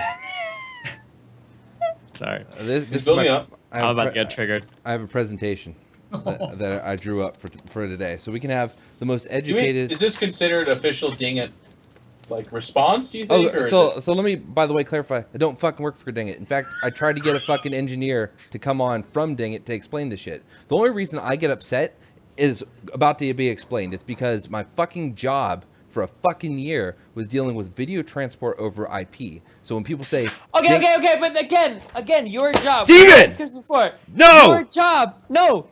sorry. This is building up. I'm about to get triggered. I have a presentation that I drew up for today, so we can have the most educated. Is this considered official Dingit like response? Do you think? So let me, by the way, clarify. I don't fucking work for Dingit. In fact, I tried to get a fucking engineer to come on from Dingit to explain this shit. The only reason I get upset is about to be explained. It's because my fucking job for a fucking year was dealing with video transport over IP. So when people say okay, but again, your job. Steven!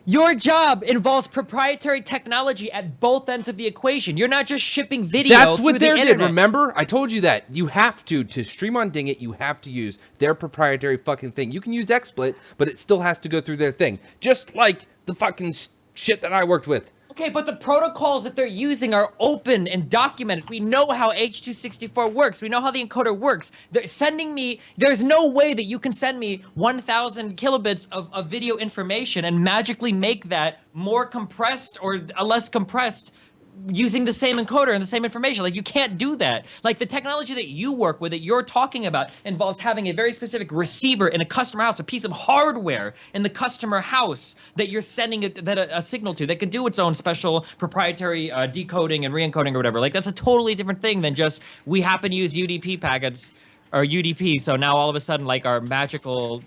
Your job involves proprietary technology at both ends of the equation. You're not just shipping video. That's what they did. Internet. Remember, I told you that you have to stream on Dingit. You have to use their proprietary fucking thing. You can use XSplit, but it still has to go through their thing. Just like the fucking shit that I worked with. Okay, but the protocols that they're using are open and documented. We know how H.264 works. We know how the encoder works. There's no way that you can send me 1,000 kilobits of video information and magically make that more compressed or less compressed using the same encoder and the same information. Like, you can't do that. Like, the technology that you work with, that you're talking about, involves having a very specific receiver in a customer house, a piece of hardware in the customer house that you're sending a signal to that can do its own special proprietary decoding and re-encoding or whatever. Like, that's a totally different thing than just, we happen to use UDP packets, or UDP, so now all of a sudden, like, our magical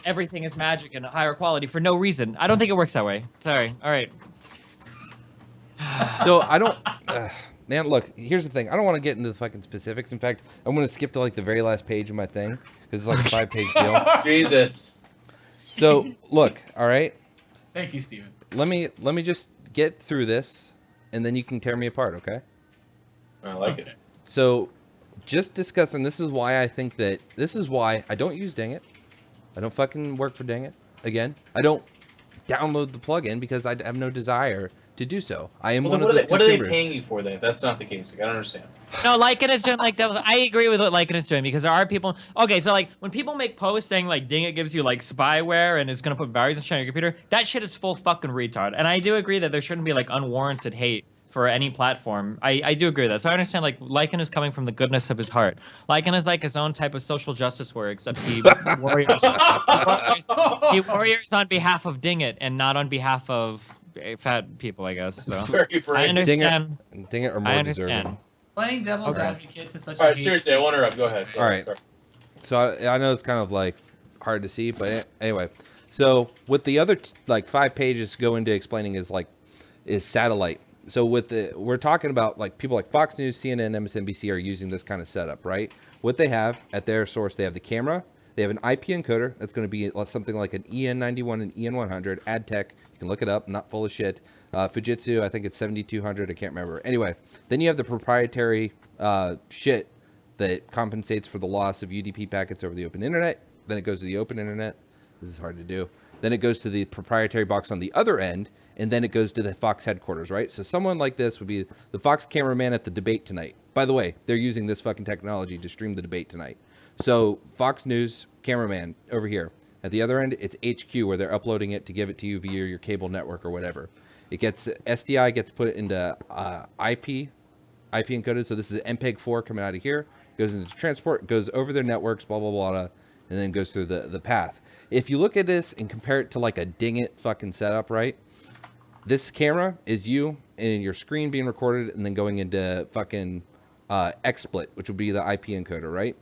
everything is magic and higher quality for no reason. I don't think it works that way. Sorry. All right. So I don't, man. Look, here's the thing. I don't want to get into the fucking specifics. In fact, I'm gonna skip to like the very last page of my thing because it's like a 5-page deal. Jesus. So look, all right. Thank you, Steven. Let me just get through this, and then you can tear me apart, okay? I like it. So, just discussing. This is why I think that this is why I don't use Dingit. I don't fucking work for Dingit. Again, I don't download the plugin because I have no desire to do so. I am one of those consumers. What are they paying you for then? If that's not the case, like, I don't understand. No, Lycan is doing like that. I agree with what Lycan is doing because there are people. Okay, so like when people make posts saying like Dingit gives you like spyware and is gonna put viruses on your computer, that shit is full fucking retard. And I do agree that there shouldn't be like unwarranted hate for any platform. I do agree with that. So I understand like Lycan is coming from the goodness of his heart. Lycan is like his own type of social justice warrior, except he warriors on behalf of Dingit and not on behalf of fat people, I guess. So I understand. Dingit are more I understand. deserving. Playing devil's advocate to such All right, seriously, I want to interrupt. Go ahead. All right. So I know it's kind of like hard to see, but anyway. So what the other like 5 pages go into explaining is satellite. So we're talking about like people like Fox News, CNN, MSNBC are using this kind of setup, right? What they have at their source, they have the camera, they have an IP encoder that's going to be something like an EN91 and EN100. AdTech, you can look it up, not full of shit. Fujitsu, I think it's 7200, I can't remember. Anyway, then you have the proprietary shit that compensates for the loss of UDP packets over the open internet. Then it goes to the open internet. This is hard to do. Then it goes to the proprietary box on the other end, and then it goes to the Fox headquarters, right? So someone like this would be the Fox cameraman at the debate tonight. By the way, they're using this fucking technology to stream the debate tonight. So Fox News cameraman over here. At the other end, it's HQ where they're uploading it to give it to you via your cable network or whatever. It gets SDI gets put into IP encoded. So this is MPEG-4 coming out of here, goes into transport, goes over their networks, blah blah blah, and then goes through the path. If you look at this and compare it to like a Dingit fucking setup, right? This camera is you and your screen being recorded and then going into fucking XSplit, which would be the IP encoder, right?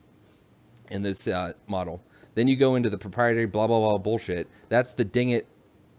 In this model. Then you go into the proprietary blah blah blah bullshit. That's the Dingit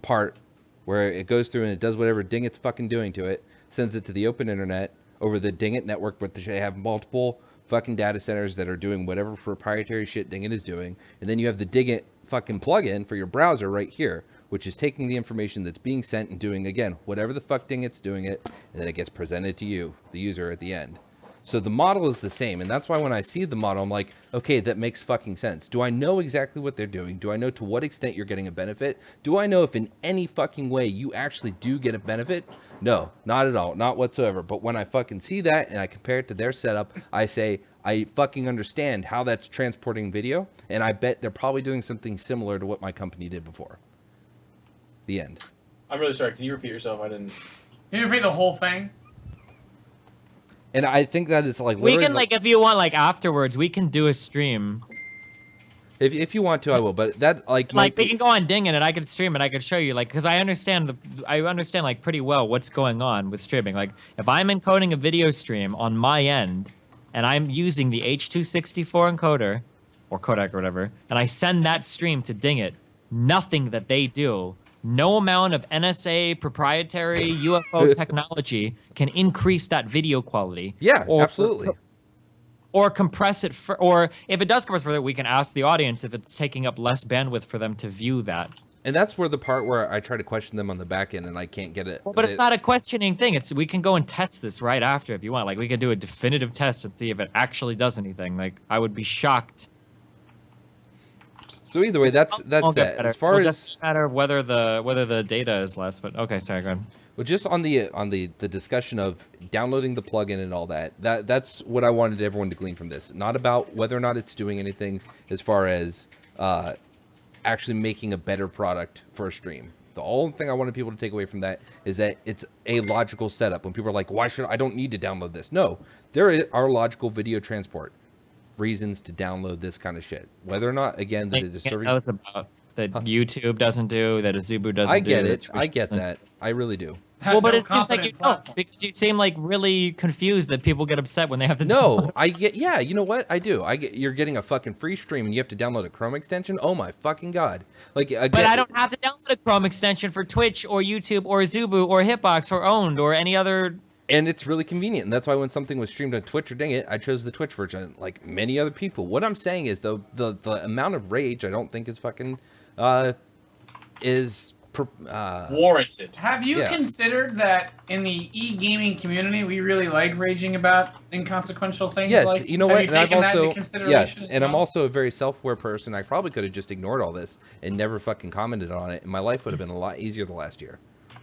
part where it goes through and it does whatever Dingit's fucking doing to it, sends it to the open internet over the Dingit network, but they have multiple fucking data centers that are doing whatever proprietary shit Dingit is doing. And then you have the Dingit fucking plugin for your browser right here, which is taking the information that's being sent and doing, again, whatever the fuck Dingit's doing it, and then it gets presented to you, the user, at the end. So the model is the same, and that's why when I see the model, I'm like, okay, that makes fucking sense. Do I know exactly what they're doing? Do I know to what extent you're getting a benefit? Do I know if in any fucking way you actually do get a benefit? No, not at all, not whatsoever. But when I fucking see that and I compare it to their setup, I say, I fucking understand how that's transporting video, and I bet they're probably doing something similar to what my company did before. The end. I'm really sorry. Can you repeat yourself? I didn't. Can you repeat the whole thing? And I think that is like we can like if you want like afterwards we can do a stream. If you want to, I will. But that like we can go on Dingit and I could stream and I could show you like because I understand like pretty well what's going on with streaming. Like if I'm encoding a video stream on my end and I'm using the H.264 encoder or codec or whatever, and I send that stream to Dingit, nothing that they do. No amount of NSA proprietary UFO technology can increase that video quality. Yeah, absolutely. Or compress it, or if it does compress further, we can ask the audience if it's taking up less bandwidth for them to view that. And that's where the part where I try to question them on the back end and I can't get it. Well, but it's not a questioning thing. We can go and test this right after if you want. Like we could do a definitive test and see if it actually does anything. Like I would be shocked. So either way, that's that. As far as just a matter of whether the data is less, but okay, sorry, go ahead. Well, just on the discussion of downloading the plugin and all that's what I wanted everyone to glean from this. Not about whether or not it's doing anything as far as actually making a better product for a stream. The only thing I wanted people to take away from that is that it's a logical setup. When people are like, "Why should I don't need to download this?" No, there are logical video transport reasons to download this kind of shit. Whether or not, again, that it is serving. That about that YouTube doesn't do, that Azubu doesn't do. I get it. I get that. I really do. Well, but it seems like you don't, because you seem like really confused that people get upset when they have to. No, I get. Yeah, you know what? I do. You're getting a fucking free stream and you have to download a Chrome extension. Oh my fucking god! Like, but I don't have to download a Chrome extension for Twitch or YouTube or Azubu or Hitbox or Owned or any other. And it's really convenient, and that's why when something was streamed on Twitch or Dingit, I chose the Twitch version, like many other people. What I'm saying is, though, the amount of rage I don't think is fucking warranted. Have you considered that in the e-gaming community, we really like raging about inconsequential things? Yes, like, you know what? Have you taken that into consideration and I'm also a very self-aware person. I probably could have just ignored all this and never fucking commented on it, and my life would have been a lot easier the last year.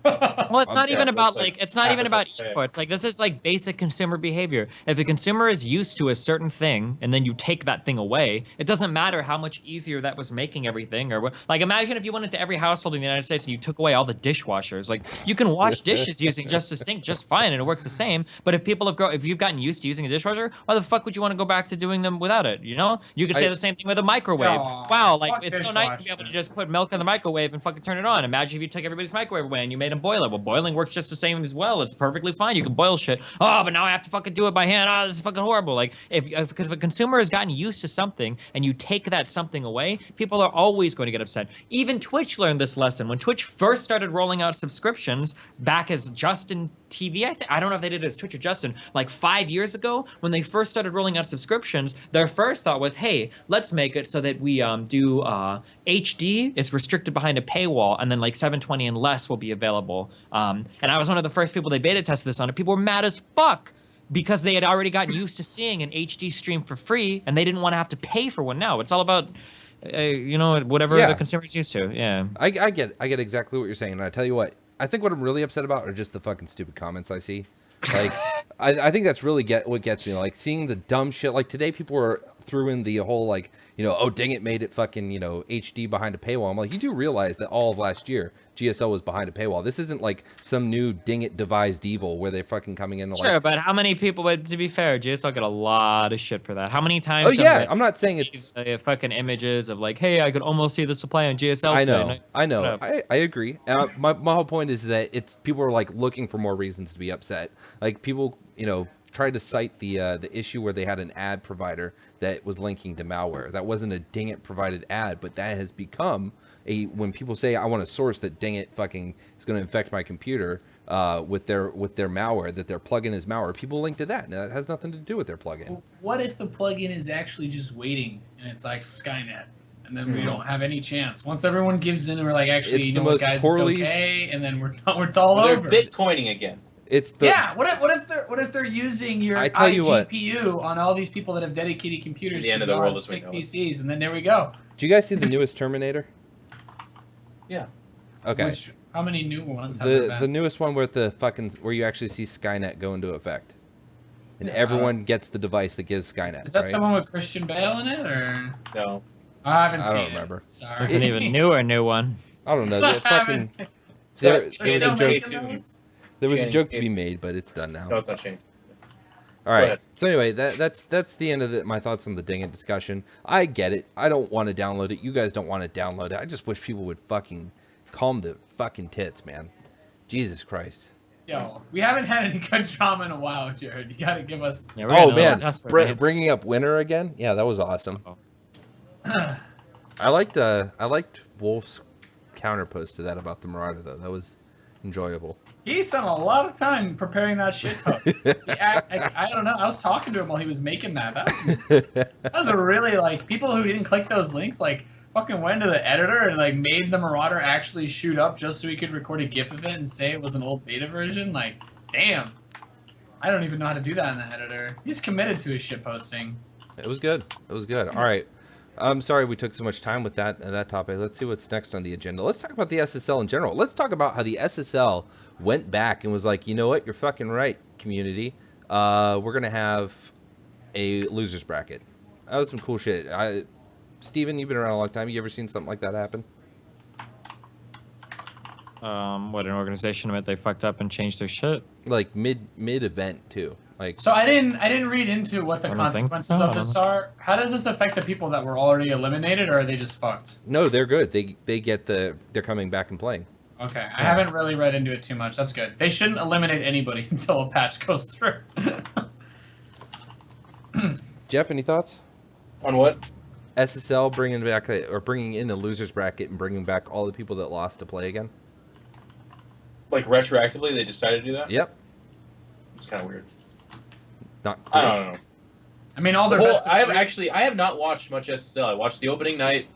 Well, it's not even about it's not even about esports. Like this is like basic consumer behavior. If a consumer is used to a certain thing and then you take that thing away, it doesn't matter how much easier that was making everything. Or what. Like imagine if you went into every household in the United States and you took away all the dishwashers. Like you can wash dishes using just a sink just fine and it works the same. But if you've gotten used to using a dishwasher, why the fuck would you want to go back to doing them without it? You know, you could say the same thing with a microwave. Wow, like it's so nice to be able to just put milk in the microwave and fucking turn it on. Imagine if you took everybody's microwave away and you made them boil it. Well, boiling works just the same as well. It's perfectly fine. You can boil shit. Oh, but now I have to fucking do it by hand. Oh, this is fucking horrible. Like, if a consumer has gotten used to something and you take that something away, people are always going to get upset. Even Twitch learned this lesson. When Twitch first started rolling out subscriptions back as Justin TV, I don't know if they did it as Twitch or Justin, like 5 years ago, when they first started rolling out subscriptions, their first thought was, hey, let's make it so that we do HD is restricted behind a paywall, and then like 720 and less will be available. And I was one of the first people they beta tested this on, and people were mad as fuck because they had already gotten used to seeing an HD stream for free, and they didn't want to have to pay for one now. It's all about, you know, whatever the consumer's used to. Yeah. I get exactly what you're saying, and I tell you what, I think what I'm really upset about are just the fucking stupid comments I see. Like, I think that's really what gets me. Like, seeing the dumb shit. Like, today people were threw in the whole like, oh, Dingit made it fucking, HD behind a paywall. I'm like, you do realize that all of last year GSL was behind a paywall. This isn't like some new Dingit devised evil where they're fucking coming in. Sure, but how many people? But to be fair, GSL get a lot of shit for that. How many times? Oh yeah, I'm not saying it's fucking images of like, hey, I could almost see the supply on GSL. I today. know, I agree. My whole point is that it's people are like looking for more reasons to be upset. Like people, tried to cite the issue where they had an ad provider that was linking to malware. That wasn't a Dingit provided ad, but that has become when people say I want a source that Dingit fucking is going to infect my computer with their malware, that their plugin is malware. People link to that, and that has nothing to do with their plugin. Well, what if the plugin is actually just waiting and it's like Skynet? And then we don't have any chance. Once everyone gives in and we're like, actually, It's you know what, guys, it's okay, and then we're all over. They're Bitcoining again. It's the What if they're using your iGPU on all these people that have dedicated computers the end of the world sick PCs, and then there we go. Do you guys see the newest Terminator? Yeah. Okay. How many new ones have there been? The newest one where you actually see Skynet go into effect, and everyone gets the device that gives Skynet. Is that right? the one with Christian Bale in it, or no? I haven't seen it. I don't remember. Sorry. There's an even new one. I don't know. There was a joke to be made, but it's done now. No, it's not changed. All right. So anyway, that's the end of my thoughts on the Dingit discussion. I get it. I don't want to download it. You guys don't want to download it. I just wish people would fucking calm the fucking tits, man. Jesus Christ. Yo, we haven't had any good drama in a while, Jared. You gotta give us. Yeah, oh man, bringing up Winter again. Yeah, that was awesome. I liked Wolf's counterpost to that about the Marauder though. That was enjoyable. He spent a lot of time preparing that shit post. I don't know. I was talking to him while he was making that. That was a really, like, people who didn't click those links, like, fucking went to the editor and, like, made the Marauder actually shoot up just so he could record a GIF of it and say it was an old beta version. Like, damn. I don't even know how to do that in the editor. He's committed to his shit posting. It was good. It was good. All right. I'm sorry we took so much time with that topic. Let's see what's next on the agenda. Let's talk about the SSL in general. Let's talk about how the SSL went back and was like, you know what? You're fucking right, community. We're going to have a losers bracket. That was some cool shit. Steven, you've been around a long time. You ever seen something like that happen? What, an organization admit they fucked up and changed their shit? Like mid-event, too. Like, so I didn't read into what the consequences of this are. How does this affect the people that were already eliminated, or are they just fucked? No, they're good. They're coming back and playing. Okay, I haven't really read into it too much. That's good. They shouldn't eliminate anybody until a patch goes through. Jeff, any thoughts on what? SSL bringing in the losers bracket and bringing back all the people that lost to play again? Like retroactively, they decided to do that? Yep. It's kind of weird. Not cool. I don't know. I mean, all their best. I have not watched much SSL. I watched the opening night,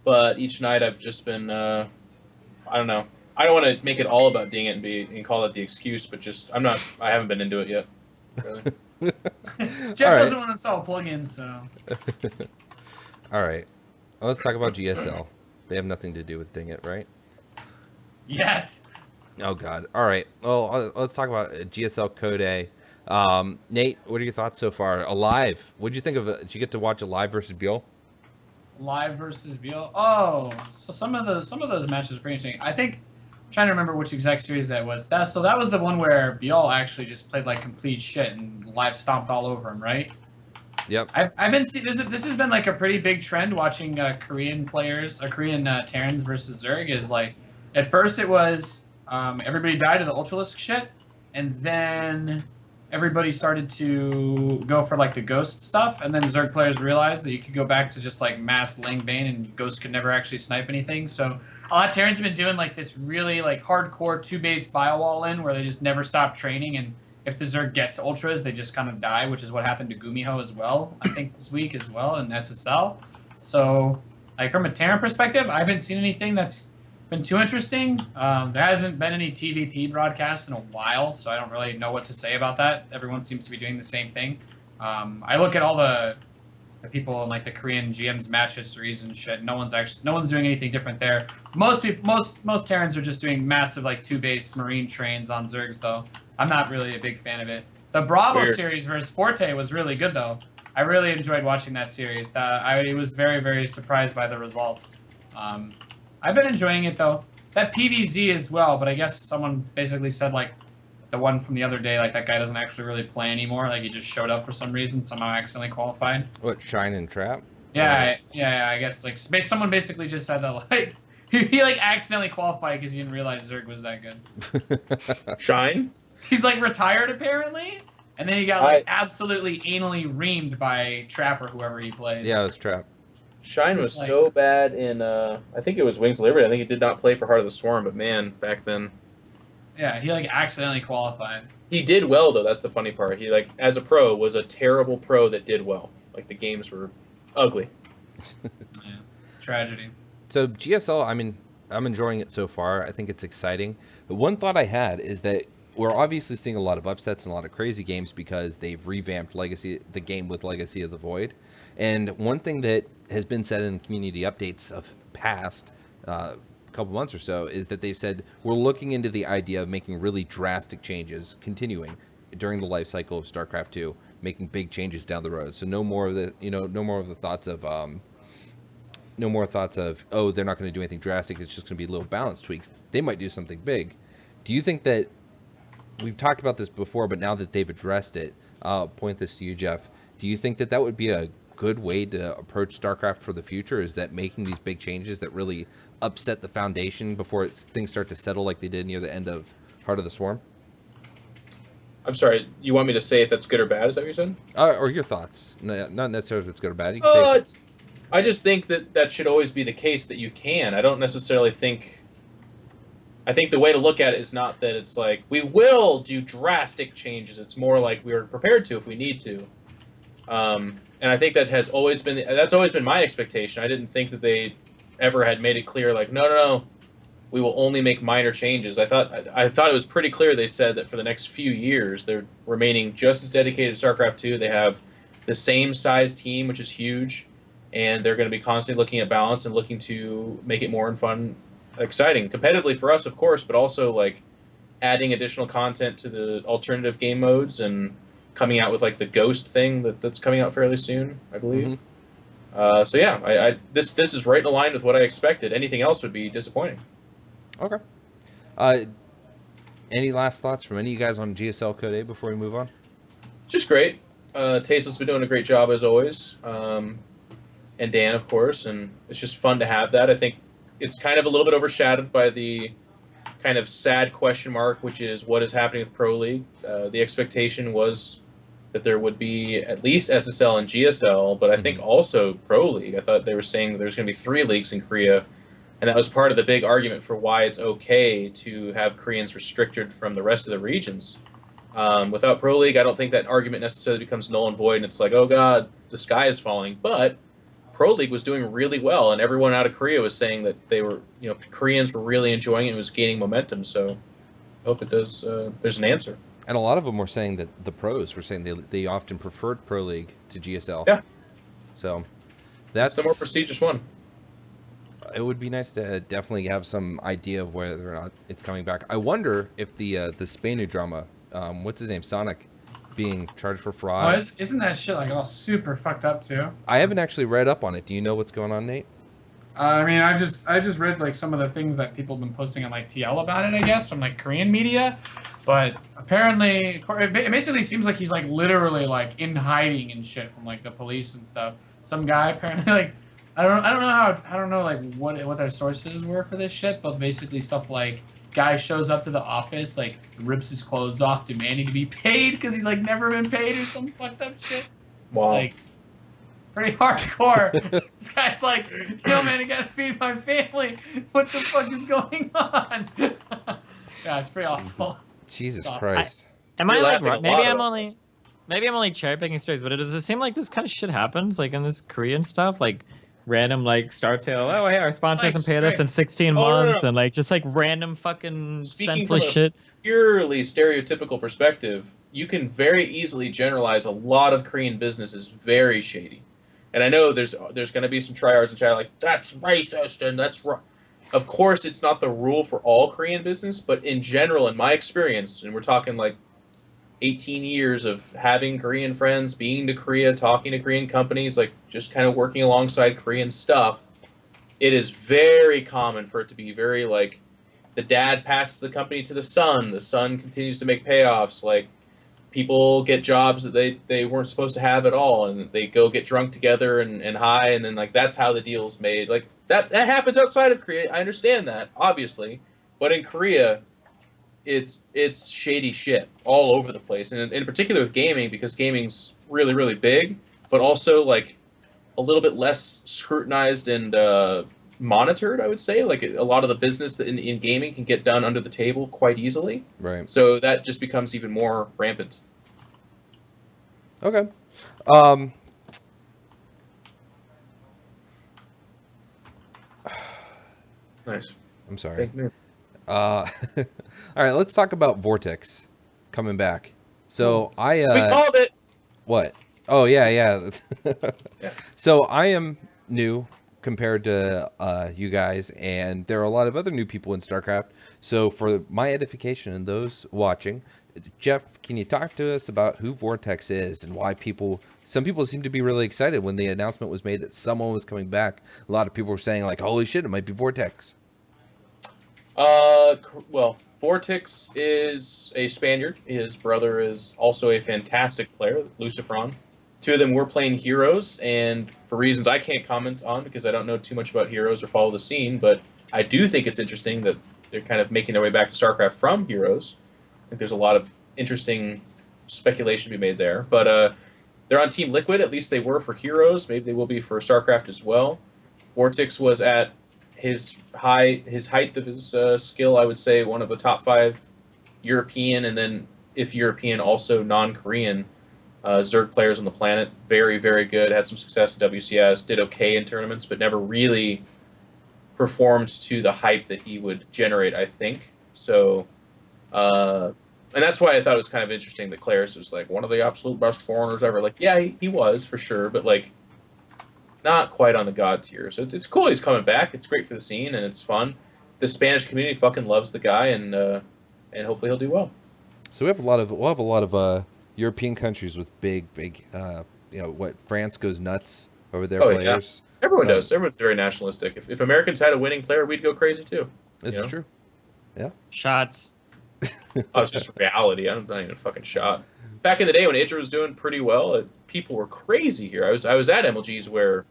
but each night I've just been, I don't know. I don't want to make it all about Dingit and call it the excuse, but I haven't been into it yet. Really. Jeff doesn't want to install plugins, so. All right. Well, let's talk about GSL. They have nothing to do with Dingit, right? Yet. Oh God. All right. Well, let's talk about GSL Code A. Nate, what are your thoughts so far? Alive. What did you think of it? Did you get to watch Alive versus Buell? Live versus Buell. Oh, so some of those matches were pretty interesting. I think I'm trying to remember which exact series that was. That was the one where Buell actually just played like complete shit and Live stomped all over him, right? Yep. I've been seeing this has been like a pretty big trend watching Korean players, Korean Terrans versus Zerg. Is like at first it was everybody died to the Ultralisk shit, and then everybody started to go for like the Ghost stuff, and then Zerg players realized that you could go back to just like mass Ling Bane and Ghost could never actually snipe anything. So a lot of Terrans have been doing like this really like hardcore 2-base bio-wall in where they just never stop training, and if the Zerg gets Ultras, they just kind of die, which is what happened to Gumiho as well, I think this week as well in SSL. So like from a Terran perspective, I haven't seen anything that's been too interesting. There hasn't been any TVP broadcasts in a while, so I don't really know what to say about that. Everyone seems to be doing the same thing. I look at all the people in like the Korean GM's match histories and shit. No one's doing anything different there. Most Terrans are just doing massive like 2-base Marine trains on Zergs though. I'm not really a big fan of it. The Bravo series versus Forte was really good though. I really enjoyed watching that series. I was very, very surprised by the results. I've been enjoying it, though. That PVZ as well, but I guess someone basically said, like, the one from the other day, like, that guy doesn't actually really play anymore. Like, he just showed up for some reason, somehow accidentally qualified. What, Shine and Trap? Yeah, I guess, like, someone basically just said that, like, he like, accidentally qualified because he didn't realize Zerg was that good. Shine? He's, like, retired, apparently? And then he got, like, absolutely anally reamed by Trap or whoever he played. Yeah, it was Trap. Shine was so bad in, I think it was Wings of Liberty. I think he did not play for Heart of the Swarm, but man, back then. Yeah, he, like, accidentally qualified. He did well, though. That's the funny part. He, like, as a pro, was a terrible pro that did well. Like, the games were ugly. Yeah, tragedy. So GSL, I mean, I'm enjoying it so far. I think it's exciting. But one thought I had is that we're obviously seeing a lot of upsets and a lot of crazy games because they've revamped the game with Legacy of the Void. And one thing that has been said in community updates of past couple months or so is that they've said we're looking into the idea of making really drastic changes, continuing during the life cycle of StarCraft 2, making big changes down the road. So no more of the thoughts of oh, they're not going to do anything drastic. It's just going to be little balance tweaks. They might do something big. Do you think that we've talked about this before, but now that they've addressed it, I'll point this to you, Jeff. Do you think that would be a good way to approach StarCraft for the future? Is that making these big changes that really upset the foundation before things start to settle like they did near the end of Heart of the Swarm? I'm sorry, you want me to say if that's good or bad? Is that what you said? Or your thoughts? No, not necessarily if it's good or bad. You can say I just think that should always be the case, that you can. I don't necessarily think... I think the way to look at it is not that it's like, we will do drastic changes. It's more like we're prepared to if we need to. And I think that's always been my expectation. I didn't think that they ever had made it clear, like, no, we will only make minor changes. I thought it was pretty clear. They said that for the next few years, they're remaining just as dedicated to StarCraft 2. They have the same size team, which is huge, and they're going to be constantly looking at balance and looking to make it more fun, exciting, competitively for us, of course, but also like adding additional content to the alternative game modes and coming out with like the Ghost thing that's coming out fairly soon, I believe. Mm-hmm. So yeah, this is right in line with what I expected. Anything else would be disappointing. Okay. Any last thoughts from any of you guys on GSL Code A before we move on? Just great. Tastel's been doing a great job as always, and Dan, of course, and it's just fun to have that. I think it's kind of a little bit overshadowed by the kind of sad question mark, which is what is happening with Pro League. The expectation was that there would be at least SSL and GSL, but I think also Pro League. I thought they were saying there's going to be 3 leagues in Korea, and that was part of the big argument for why it's okay to have Koreans restricted from the rest of the regions. Without Pro League, I don't think that argument necessarily becomes null and void, and it's like, oh god, the sky is falling. But Pro League was doing really well, and everyone out of Korea was saying that they were, Koreans were really enjoying it and it was gaining momentum. So I hope it does. There's an answer. And a lot of them were saying that the pros were saying they often preferred Pro League to GSL. Yeah. So that's the more prestigious one. It would be nice to definitely have some idea of whether or not it's coming back. I wonder if the Spainu drama, what's his name, Sonic, being charged for fraud. Oh, isn't that shit like all super fucked up too? I haven't actually read up on it. Do you know what's going on, Nate? I mean, I just read like some of the things that people have been posting on like TL about it, I guess, from like Korean media. But apparently, it basically seems like he's like literally like in hiding and shit from like the police and stuff. Some guy apparently like I don't know like what their sources were for this shit, but basically stuff like guy shows up to the office, like rips his clothes off, demanding to be paid because he's like never been paid or some fucked up shit. Wow. Like pretty hardcore. This guy's like, yo man, I gotta feed my family. What the fuck is going on? Yeah, it's pretty awful. Jesus Christ. Am I like right? Maybe I'm only cherry picking stories, but does it seem like this kind of shit happens like in this Korean stuff, like random like StarTale? Oh hey, our sponsor hasn't paid us in 16 months, and like just like random fucking senseless shit. Purely stereotypical perspective, you can very easily generalize a lot of Korean business is very shady. And I know there's going to be some tryhards in chat like, that's racist and that's wrong. Of course, it's not the rule for all Korean business, but in general, in my experience, and we're talking like 18 years of having Korean friends, being to Korea, talking to Korean companies, like just kind of working alongside Korean stuff, it is very common for it to be very like the dad passes the company to the son continues to make payoffs, like people get jobs that they weren't supposed to have at all, and they go get drunk together and high, and then like that's how the deal's made. Like that happens outside of Korea. I understand that, obviously, but in Korea, it's shady shit all over the place, and in particular with gaming, because gaming's really really big, but also like a little bit less scrutinized and monitored, I would say. Like a lot of the business that in gaming can get done under the table quite easily. Right. So that just becomes even more rampant. Okay. Nice. I'm sorry. Thank you. All right, let's talk about Vortix coming back. So We called it. What? Oh yeah. Yeah. So I am new compared to you guys, and there are a lot of other new people in StarCraft. So for my edification and those watching, Jeff, can you talk to us about who Vortix is and why some people seem to be really excited when the announcement was made that someone was coming back. A lot of people were saying like, holy shit, it might be Vortix. Well, Vortix is a Spaniard. His brother is also a fantastic player, Lucifron. Two of them were playing Heroes, and for reasons I can't comment on because I don't know too much about Heroes or follow the scene, but I do think it's interesting that they're kind of making their way back to StarCraft from Heroes. I think there's a lot of interesting speculation to be made there. But they're on Team Liquid, at least they were for Heroes. Maybe they will be for StarCraft as well. Vortix was at his height of his skill, I would say one of the top 5 European, and then if European, also non-Korean Zerg players on the planet. Very, very good. Had some success in WCS. Did okay in tournaments, but never really performed to the hype that he would generate, I think. So, and that's why I thought it was kind of interesting that Claris was like one of the absolute best foreigners ever. Like, yeah, he was for sure, but like not quite on the god tier. So it's cool he's coming back. It's great for the scene and it's fun. The Spanish community fucking loves the guy, and hopefully he'll do well. So we'll have a lot of European countries with big, France goes nuts over their players. Yeah. Everyone does. Everyone's very nationalistic. If Americans had a winning player, we'd go crazy too. This is true. Yeah. Shots. Oh, it's just reality. I'm not even a fucking shot. Back in the day when Idra was doing pretty well, people were crazy here. I was at MLGs where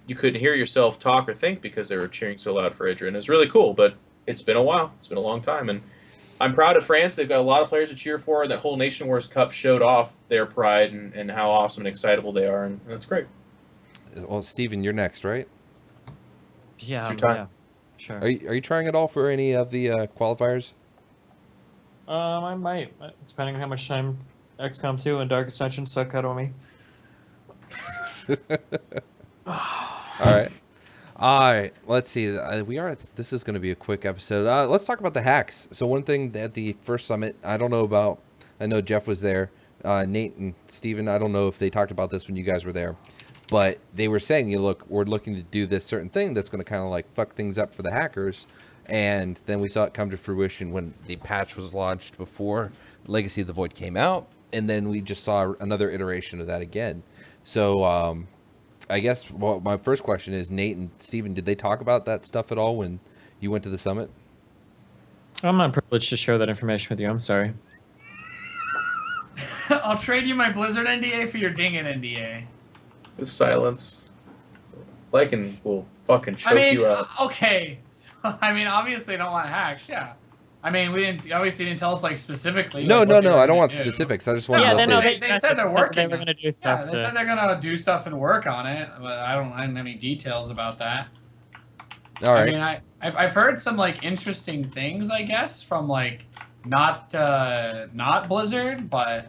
you couldn't hear yourself talk or think because they were cheering so loud for Idra, and it was really cool. But it's been a while. It's been a long time, and I'm proud of France. They've got a lot of players to cheer for, and that whole Nation Wars Cup showed off their pride and how awesome and excitable they are, and that's great. Well, Steven, you're next, right? Yeah, sure. Are you trying at all for any of the qualifiers? I might, depending on how much time XCOM 2 and Dark Ascension suck out on me. All right. Let's see. This is going to be a quick episode. Let's talk about the hacks. So one thing at the first summit, I know Jeff was there. Nate and Steven, I don't know if they talked about this when you guys were there, but they were saying, we're looking to do this certain thing that's going to kind of like fuck things up for the hackers. And then we saw it come to fruition when the patch was launched before Legacy of the Void came out. And then we just saw another iteration of that again. So I guess my first question is, Nate and Steven, did they talk about that stuff at all when you went to the summit? I'm not privileged to share that information with you. I'm sorry. I'll trade you my Blizzard NDA for your Dingit NDA. The silence. Lycan will fucking choke you out. Okay. So, obviously I don't want hacks, yeah. We obviously didn't tell us like specifically. No, like, I don't want specifics. I just want to know. They said they're working. They were gonna do stuff. Yeah, they said they're gonna do stuff and work on it, but I don't have any details about that. All right. I've heard some like interesting things, I guess, from like not Blizzard, but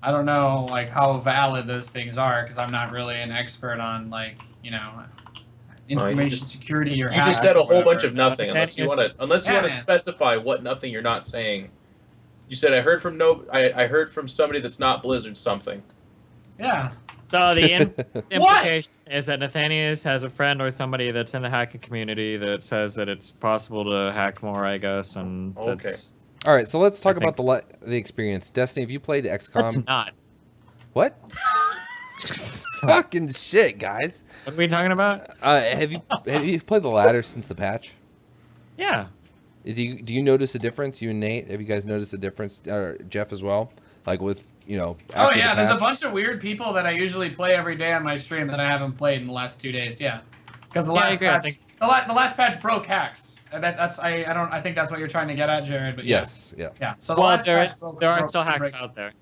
I don't know like how valid those things are because I'm not really an expert on like information security or you just said a whole bunch of nothing unless you want to specify what nothing you're not saying. You said I heard from somebody that's not Blizzard something. Yeah. So the implication is that Nathanias has a friend or somebody that's in the hacking community that says that it's possible to hack more, I guess, and okay. All right, so let's talk about the experience. Destiny, have you played XCOM? Let's not. What? Fucking shit, guys. What are we talking about? Have you played the ladder since the patch? Yeah. Do you notice a difference? You and Nate, have you guys noticed a difference? Or Jeff as well? Like with, Oh after yeah, the there's a patch? bunch of weird people that I usually play every day on my stream that I haven't played in the last 2 days. Yeah, because the last patch, the last patch broke hacks. I think that's what you're trying to get at, Jared. But yes, yeah. yeah. So the Well, last there patch are still hacks out there.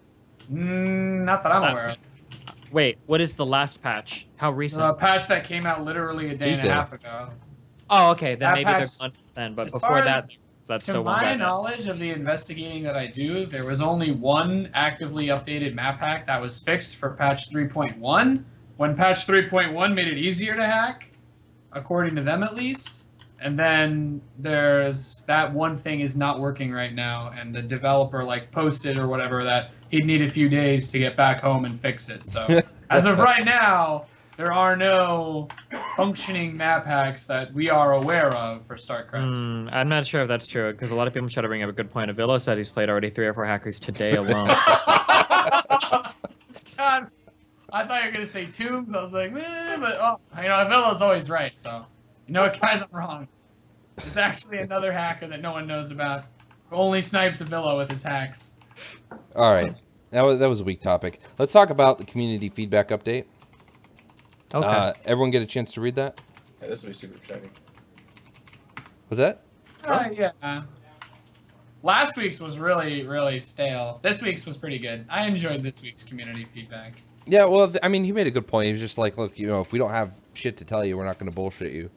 Not that I'm aware of. Wait, what is the last patch? How recent? The patch that came out literally a day and a half ago. Oh, okay. Then That maybe patch, they're gone since then. But as before far that, as- that's To still one my bad. knowledge of the investigating that I do, there was only one actively updated map hack that was fixed for patch 3.1. When patch 3.1 made it easier to hack, according to them at least. And then there's that one thing is not working right now, and the developer posted or whatever that he'd need a few days to get back home and fix it. So as of right now, there are no functioning map hacks that we are aware of for StarCraft. I'm not sure if that's true, because a lot of people try to bring up a good point. Avila said he's played already 3 or 4 hackers today alone. God, I thought you were gonna say Tombs. I was like, but Avila's always right. So, guys, I'm wrong. There's actually another hacker that no one knows about, who only snipes Avila with his hacks. All right, that was a weak topic. Let's talk about the community feedback update. Okay. Everyone get a chance to read that? Yeah, this will be super exciting. Was that? Yeah. Last week's was really, really stale. This week's was pretty good. I enjoyed this week's community feedback. Yeah, well, I mean, he made a good point. He was just like, look, if we don't have shit to tell you, we're not going to bullshit you.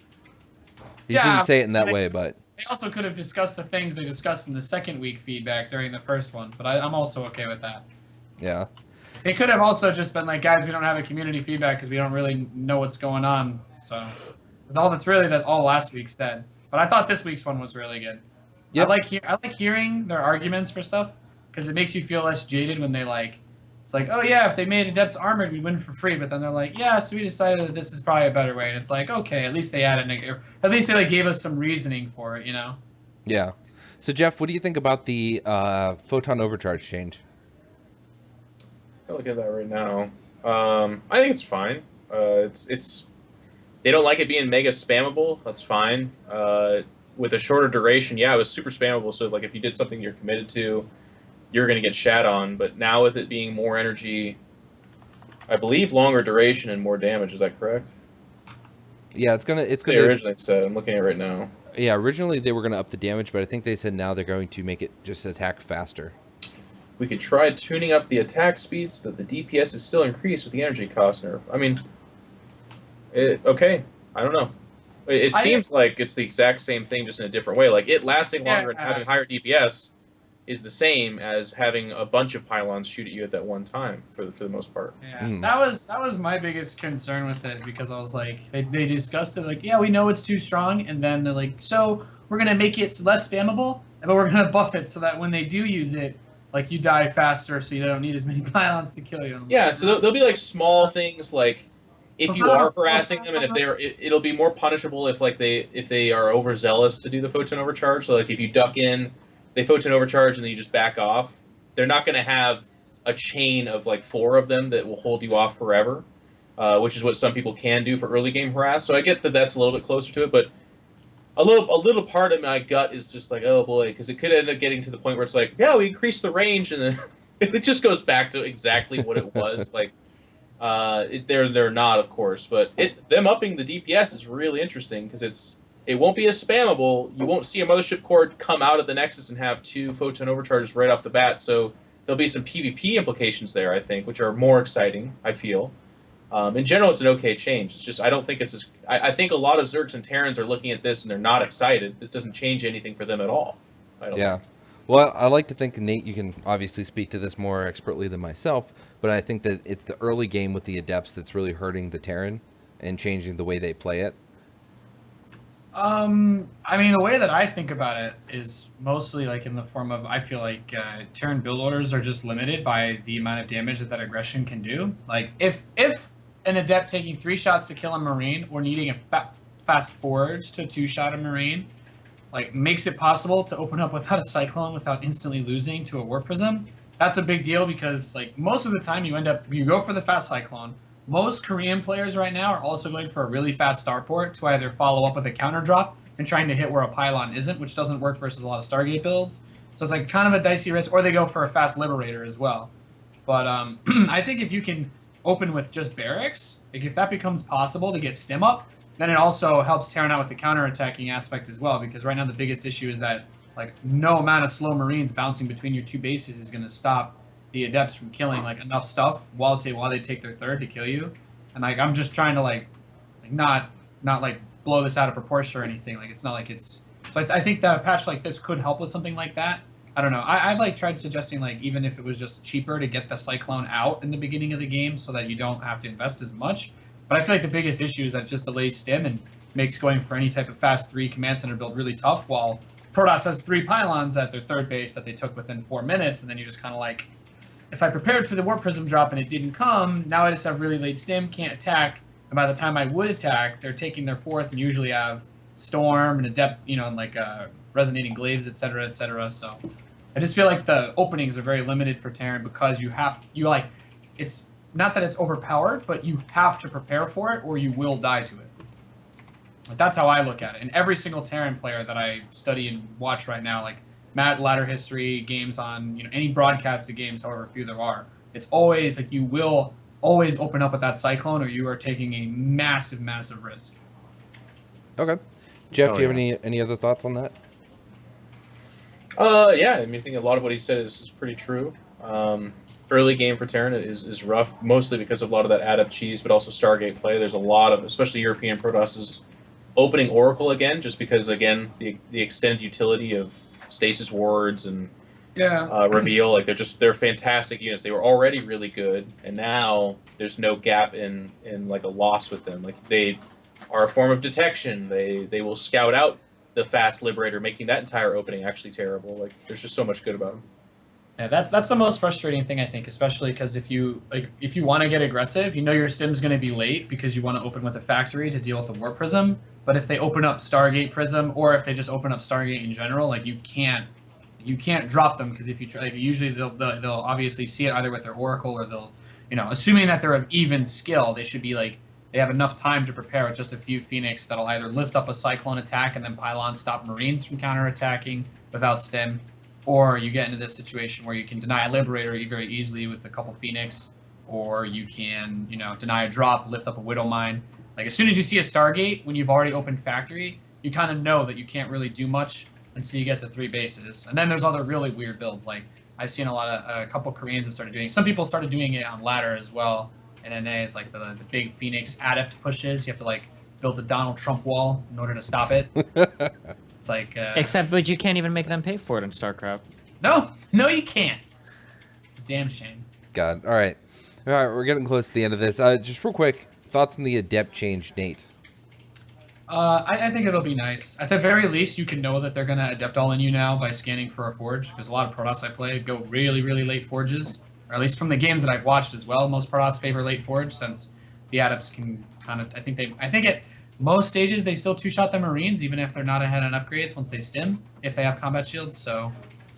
He didn't say it in that way, but... They also could have discussed the things they discussed in the second week feedback during the first one, but I'm also okay with that. Yeah. They could have also just been like, guys, we don't have a community feedback because we don't really know what's going on. So that's all last week said. But I thought this week's one was really good. Yep. I like hearing their arguments for stuff because it makes you feel less jaded when they it's like, oh yeah, if they made Adepts Armored, we'd win for free. But then they're like, yeah, so we decided that this is probably a better way. And it's like, okay, at least they added, at least they gave us some reasoning for it, Yeah. So Jeff, what do you think about the photon overcharge change? I'll look at that right now. I think it's fine. It's they don't like it being mega spammable. That's fine. With a shorter duration, yeah, it was super spammable. So if you did something you're committed to, you're going to get shat on. But now with it being more energy, I believe longer duration and more damage. Is that correct? Yeah, it's gonna. They originally said. I'm looking at it right now. Yeah, originally they were gonna up the damage, but I think they said now they're going to make it just attack faster. We could try tuning up the attack speed so that the DPS is still increased with the energy cost nerf. I mean, okay. I don't know. It seems like it's the exact same thing, just in a different way. Like, it lasting longer and having higher DPS is the same as having a bunch of pylons shoot at you at that one time, for the most part. Yeah, that was my biggest concern with it, because I was like, they discussed it, like, yeah, we know it's too strong, and then they're like, so we're going to make it less spammable, but we're going to buff it so that when they do use it, you die faster, so you don't need as many pylons to kill you. Yeah, so there'll be, small things, if you are harassing them, and if it'll be more punishable if they are overzealous to do the photon overcharge. So if you duck in, they photon overcharge, and then you just back off. They're not going to have a chain of 4 of them that will hold you off forever, which is what some people can do for early game harass. So I get that that's a little bit closer to it, but a little part of my gut is just oh boy, because it could end up getting to the point where it's yeah, we increased the range, and then it just goes back to exactly what it was. They're not, of course, but them upping the DPS is really interesting, because it won't be as spammable. You won't see a Mothership Core come out of the Nexus and have 2 photon overcharges right off the bat. So there'll be some PvP implications there, I think, which are more exciting, I feel. In general, it's an okay change. It's just I don't think it's as... I think a lot of Zergs and Terrans are looking at this and they're not excited. This doesn't change anything for them at all. Yeah. Well, I like to think, Nate, you can obviously speak to this more expertly than myself, but I think that it's the early game with the Adepts that's really hurting the Terran and changing the way they play it. I mean, the way that I think about it is mostly in the form of, I feel like Terran build orders are just limited by the amount of damage that aggression can do. If an Adept taking 3 shots to kill a Marine, or needing a fast forge to 2-shot a Marine, like makes it possible to open up without a Cyclone without instantly losing to a Warp Prism, that's a big deal because like most of the time you go for the fast Cyclone. Most Korean players right now are also going for a really fast Starport to either follow up with a counter drop and trying to hit where a pylon isn't, which doesn't work versus a lot of Stargate builds. So it's like kind of a dicey risk, or they go for a fast Liberator as well. But I think if you can open with just barracks, like if that becomes possible to get stim up, then it also helps Terran out with the counter-attacking aspect as well, because right now the biggest issue is that like no amount of slow Marines bouncing between your two bases is going to stop the Adepts from killing like enough stuff while they take their third to kill you. And like I'm just trying to like not like blow this out of proportion or anything. Like it's not like it's so I think that a patch like this could help with something like that. I don't know. I've like tried suggesting like even if it was just cheaper to get the Cyclone out in the beginning of the game so that you don't have to invest as much. But I feel like the biggest issue is that it just delays stim and makes going for any type of fast 3 command center build really tough, while Protoss has 3 pylons at their third base that they took within 4 minutes, and then you're just kind of like, if I prepared for the Warp Prism drop and it didn't come, now I just have really late stim, can't attack, and by the time I would attack, they're taking their 4th and usually have Storm and Adept, and like Resonating Glaives, etc., etc., so I just feel like the openings are very limited for Terran because it's not that it's overpowered, but you have to prepare for it or you will die to it. Like, that's how I look at it. And every single Terran player that I study and watch right now, like ladder history, games on any broadcasted games, however few there are, it's always like you will always open up with that Cyclone or you are taking a massive, massive risk. Okay. Jeff, do you have any other thoughts on that? Yeah, I mean, I think a lot of what he said is pretty true. Early game for Terran is rough, mostly because of a lot of that adept cheese, but also Stargate play. There's a lot of, especially European Protosses, opening Oracle again, just because, again, the extended utility of Stasis Wards and Reveal, like they're fantastic units. They were already really good, and now there's no gap in like a loss with them. Like they are a form of detection. They will scout out the fast Liberator, making that entire opening actually terrible. Like there's just so much good about them. Yeah, that's the most frustrating thing, I think, especially because if you want to get aggressive, your stim's going to be late because you want to open with a factory to deal with the Warp Prism. But if they open up Stargate Prism, or if they just open up Stargate in general, like you can't drop them, because if you try, like, usually they'll obviously see it either with their Oracle or they'll assuming that they're of even skill, they should be like they have enough time to prepare with just a few Phoenix that'll either lift up a Cyclone attack and then Pylon stop Marines from counterattacking without stim. Or you get into this situation where you can deny a Liberator very easily with a couple Phoenix, or you can, deny a drop, lift up a Widow Mine. Like, as soon as you see a Stargate, when you've already opened Factory, you kind of know that you can't really do much until you get to 3 bases. And then there's other really weird builds. Like, I've seen a couple Koreans have started doing. Some people started doing it on ladder as well. And NA is like the big Phoenix adept pushes. You have to, like, build the Donald Trump wall in order to stop it. It's like, but you can't even make them pay for it in StarCraft. No, you can't. It's a damn shame. God, all right, we're getting close to the end of this. Just real quick, thoughts on the Adept change, Nate? I think it'll be nice. At the very least, you can know that they're gonna Adept all in you now by scanning for a forge, because a lot of Protoss I play go really, really late forges, or at least from the games that I've watched as well. Most Protoss favor late forge since the Adepts can kind of. I think at most stages, they still 2-shot the Marines, even if they're not ahead on upgrades once they stim, if they have combat shields. So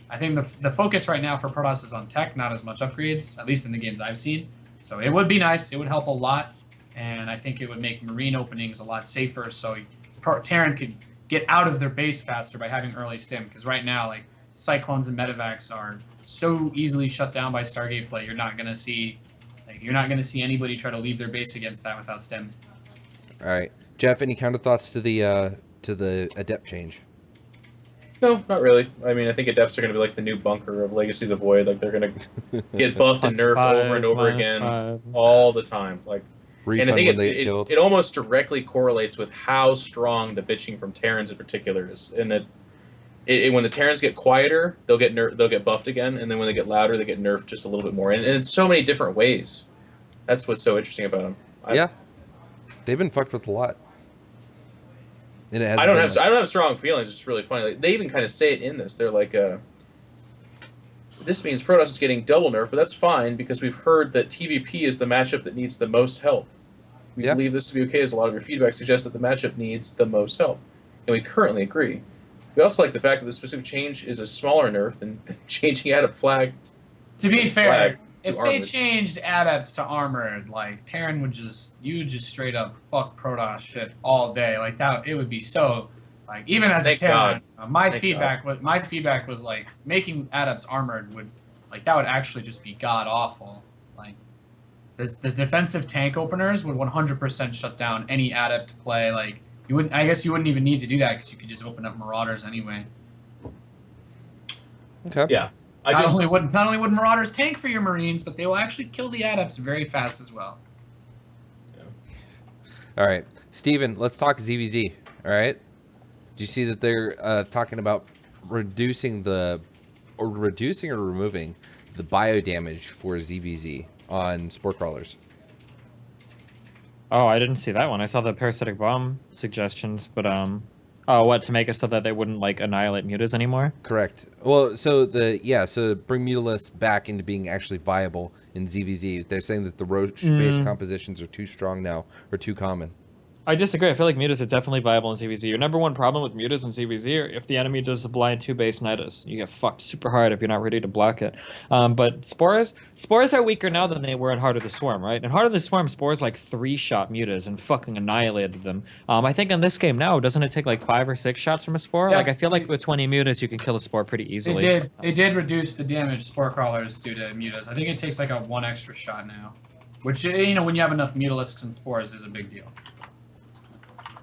I think the focus right now for Protoss is on tech, not as much upgrades, at least in the games I've seen. So it would be nice. It would help a lot. And I think it would make Marine openings a lot safer, so Terran could get out of their base faster by having early stim. Because right now, like, Cyclones and Medivacs are so easily shut down by Stargate play. You're not gonna see anybody try to leave their base against that without stim. All right, Jeff, any counter thoughts to the Adept change? No, not really. I mean, I think Adepts are going to be like the new bunker of Legacy of the Void. Like, they're going to get buffed and nerfed over and over again all the time. Like, and I think it almost directly correlates with how strong the bitching from Terrans in particular is. And when the Terrans get quieter, they'll get buffed again, and then when they get louder, they get nerfed just a little bit more. And in so many different ways. That's what's so interesting about them. Yeah, they've been fucked with a lot. And it I don't have strong feelings. It's really funny. Like, they even kind of say it in this. They're like, this means Protoss is getting double nerf, but that's fine because we've heard that TVP is the matchup that needs the most help. We believe this to be okay, as a lot of your feedback suggests that the matchup needs the most help, and we currently agree. We also like the fact that the specific change is a smaller nerf than changing out of flag. To be fair, if they armored. changed adepts to armored, like Terran would you would just straight up fuck Protoss shit all day. Like that, it would be so. Like even as Thank a Terran, God. my Thank feedback was like making adepts armored would that would actually just be god awful. Like the defensive tank openers would 100% shut down any adept play. Like you wouldn't. I guess you wouldn't even need to do that because you could just open up Marauders anyway. Okay. Yeah. Not only would Marauders tank for your Marines, but they will actually kill the adepts very fast as well. Yeah. All right, Steven, let's talk ZVZ. All right. Do you see that they're talking about reducing or removing the bio damage for ZVZ on spore crawlers? Oh, I didn't see that one. I saw the parasitic bomb suggestions, but oh, what, to make it so that they wouldn't like annihilate mutas anymore? Correct. Well, so bring Mutalisk back into being actually viable in ZVZ. They're saying that the roach-based compositions are too strong now, or too common. I disagree. I feel like mutas are definitely viable in ZVZ. Your number one problem with mutas in ZVZ are if the enemy does a blind 2-base nidus. You get fucked super hard if you're not ready to block it. But spores are weaker now than they were in Heart of the Swarm, right? In Heart of the Swarm, spores like 3-shot mutas and fucking annihilated them. I think in this game now, doesn't it take like 5 or 6 shots from a spore? Yeah, like I feel like with 20 mutas, you can kill a spore pretty easily. They did reduce the damage spore crawlers due to mutas. I think it takes like a 1 extra shot now, which when you have enough mutalisks and spores is a big deal.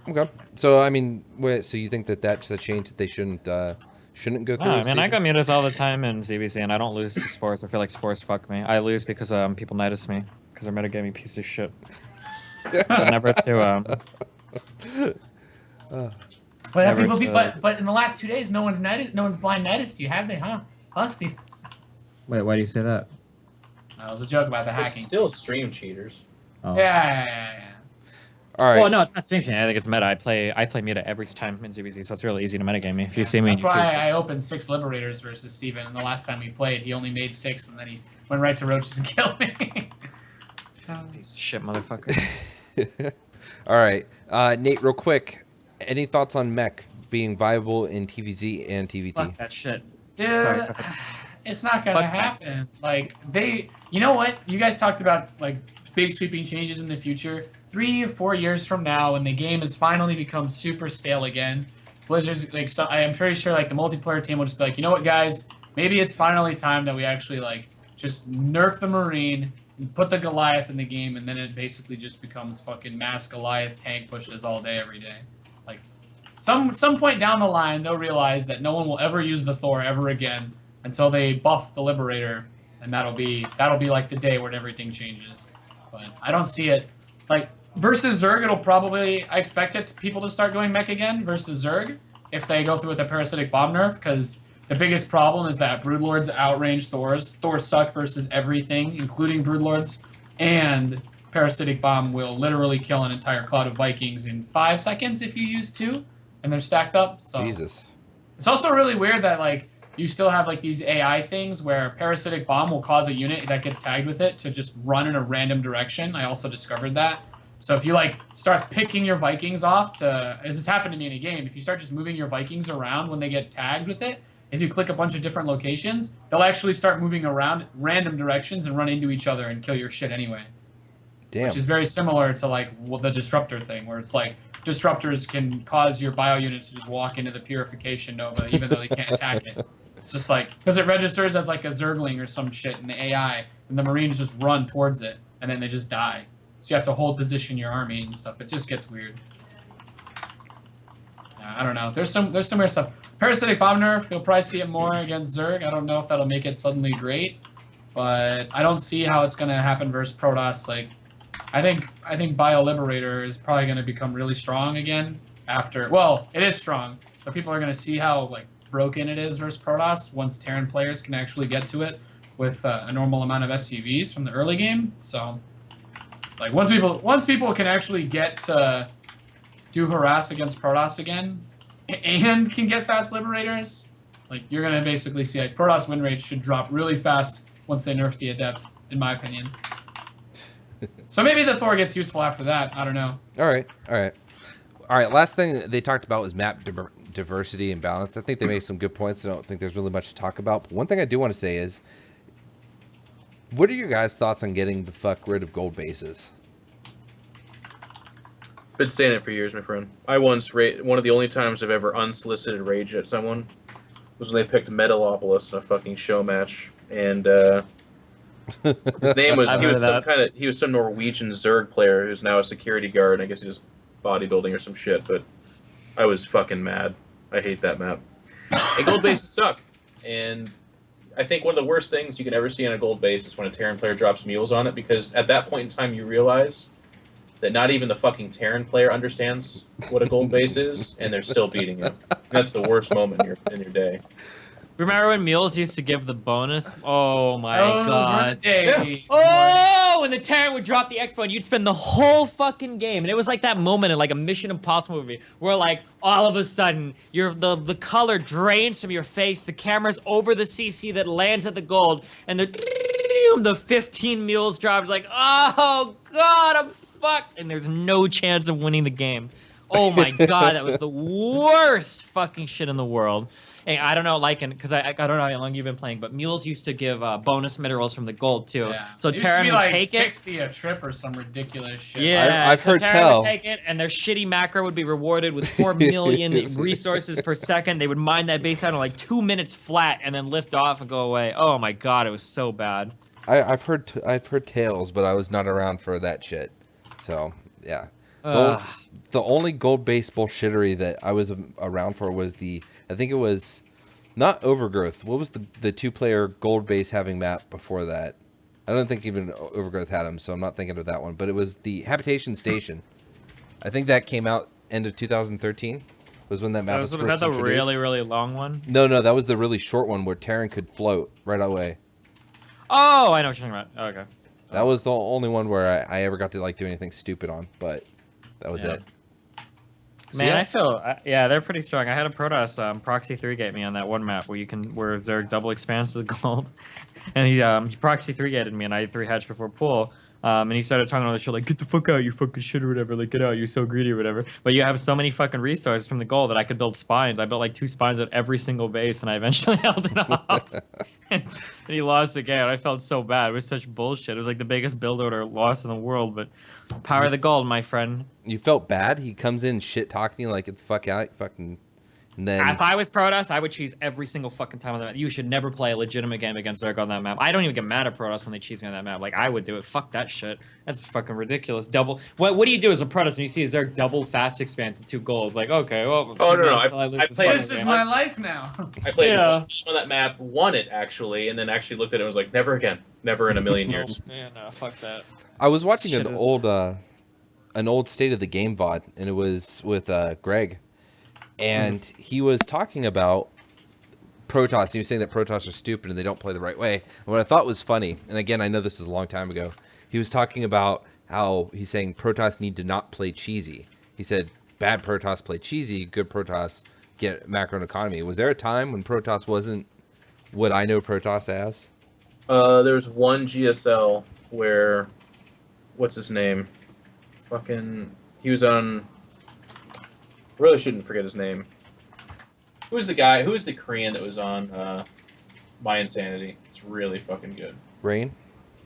Okay. So I mean, so you think that that's a change that they shouldn't go through? No, I mean, I got mutas all the time in ZVZ, and I don't lose to spores. I feel like spores fuck me. I lose because people nidus me because they're metagaming piece of shit. But never to But in the last 2 days, no one's blind nidus you, have they? Huh, Steve? Wait, why do you say that? That was a joke about the hacking. Still stream cheaters. Oh. Yeah. All right. Well, no, it's not stream cheating. I think it's meta. I play meta every time in ZVZ, so it's really easy to metagame me. If you see me, that's why I opened 6 Liberators versus Steven, and the last time we played, he only made 6, and then he went right to roaches and killed me. Piece of shit, motherfucker. All right, Nate, real quick, any thoughts on mech being viable in TVZ and TVT? Fuck that shit. Dude, sorry. it's not gonna happen. Like you know what? You guys talked about like big sweeping changes in the future. 3 or 4 years from now, when the game has finally become super stale again, Blizzard's like, I am pretty sure like the multiplayer team will just be like, you know what, guys? Maybe it's finally time that we actually like just nerf the Marine and put the Goliath in the game, and then it basically just becomes fucking mass Goliath tank pushes all day, every day. Like, some point down the line, they'll realize that no one will ever use the Thor ever again until they buff the Liberator, and that'll be like the day when everything changes. But I don't see it. Like, versus Zerg, I expect people to start going mech again versus Zerg if they go through with a parasitic bomb nerf, because the biggest problem is that Broodlords outrange Thors. Thors suck versus everything, including Broodlords, and parasitic bomb will literally kill an entire cloud of Vikings in 5 seconds if you use 2, and they're stacked up. So Jesus. It's also really weird that like you still have like these AI things where parasitic bomb will cause a unit that gets tagged with it to just run in a random direction. I also discovered that. So if you like start picking your Vikings off as it's happened to me in a game, if you start just moving your Vikings around when they get tagged with it, if you click a bunch of different locations, they'll actually start moving around random directions and run into each other and kill your shit anyway. Damn. Which is very similar to like the disruptor thing, where it's like disruptors can cause your bio units to just walk into the purification nova even though they can't attack it. It's just like, because it registers as like a Zergling or some shit in the AI, and the Marines just run towards it, and then they just die. So you have to hold position your army and stuff. It just gets weird. I don't know. There's some weird stuff. Parasitic bomb nerf, you'll probably see it more against Zerg. I don't know if that'll make it suddenly great, but I don't see how it's gonna happen versus Protoss. Like, I think Bio Liberator is probably gonna become really strong again after. Well, it is strong, but people are gonna see how like broken it is versus Protoss once Terran players can actually get to it with a normal amount of SCVs from the early game. So, like once people can actually get to do harass against Protoss again, and can get fast Liberators, like you're gonna basically see like Protoss win rates should drop really fast once they nerf the Adept, in my opinion. So maybe the Thor gets useful after that. I don't know. All right. Last thing they talked about was map diversity and balance. I think they make some good points. I don't think there's really much to talk about. But one thing I do want to say is, what are your guys' thoughts on getting the fuck rid of gold bases? Been saying it for years, my friend. I once one of the only times I've ever unsolicited raged at someone was when they picked Metalopolis in a fucking show match, and his name was he was some Norwegian Zerg player who's now a security guard. I guess he was bodybuilding or some shit, but I was fucking mad. I hate that map. And gold bases suck. And I think one of the worst things you can ever see on a gold base is when a Terran player drops mules on it, because at that point in time you realize that not even the fucking Terran player understands what a gold base is, and they're still beating you. And that's the worst moment in your day. Remember when Mules used to give the bonus? Oh my god. Days. Oh, when the Terran would drop the expo and you'd spend the whole fucking game. And it was like that moment in like a Mission Impossible movie where like all of a sudden the color drains from your face, the camera's over the CC that lands at the gold, and the 15 Mules drops like, oh god, I'm fucked. And there's no chance of winning the game. Oh my god, that was the worst fucking shit in the world. Hey, I don't know, Lycan, because I don't know how long you've been playing, but Mules used to give bonus minerals from the gold too. Yeah. So Terran would like take 60 a trip or some ridiculous shit. Yeah, I've heard Terran tell. would take it, and their shitty macro would be rewarded with 4 million resources per second. They would mine that base out in like 2 minutes flat, and then lift off and go away. Oh my god, it was so bad. I've heard tales, but I was not around for that shit. So yeah. The only gold base bullshittery that I was around for was I think it was not Overgrowth. What was the 2-player gold base having map before that? I don't think even Overgrowth had them, so I'm not thinking of that one. But it was the Habitation Station. I think that came out end of 2013. Was when that map was first introduced. Was that the really, really long one? No, that was the really short one where Terran could float right away. Oh, I know what you're talking about. Oh, okay. That was the only one where I ever got to like do anything stupid on, but that was it. So, Man, I feel they're pretty strong. I had a Protoss proxy 3-gate me on that one map where Zerg double expands to the gold, and he proxy 3-gated me, and I had 3 hatch before pool. And he started talking on the show like, get the fuck out, you fucking shit or whatever, like get out, you're so greedy or whatever. But you have so many fucking resources from the gold that I could build spines. I built like 2 spines at every single base, and I eventually held it off. And he lost the game. I felt so bad. It was such bullshit. It was like the biggest build order loss in the world, but power of the gold, my friend. You felt bad? He comes in shit talking like, get the fuck out, fucking. And then if I was Protoss, I would cheese every single fucking time on that map. You should never play a legitimate game against Zerg on that map. I don't even get mad at Protoss when they cheese me on that map. Like, I would do it. Fuck that shit. That's fucking ridiculous. Double. What do you do as a Protoss when you see a Zerg double fast expand to 2 golds? Like, okay, well. Oh, no. I played this is my life now. I played on that map, won it actually, and then actually looked at it and was like, never again. Never in a million years. Yeah, no, fuck that. I was watching an old State of the Game VOD, and it was with Greg. And he was talking about Protoss. He was saying that Protoss are stupid and they don't play the right way. And what I thought was funny, and again, I know this was a long time ago, he was talking about how he's saying Protoss need to not play cheesy. He said, bad Protoss play cheesy, good Protoss get macro and economy. Was there a time when Protoss wasn't what I know Protoss as? There's one GSL where, what's his name? He was on... Really shouldn't forget his name. Who was the Korean that was on My Insanity? It's really fucking good. Rain?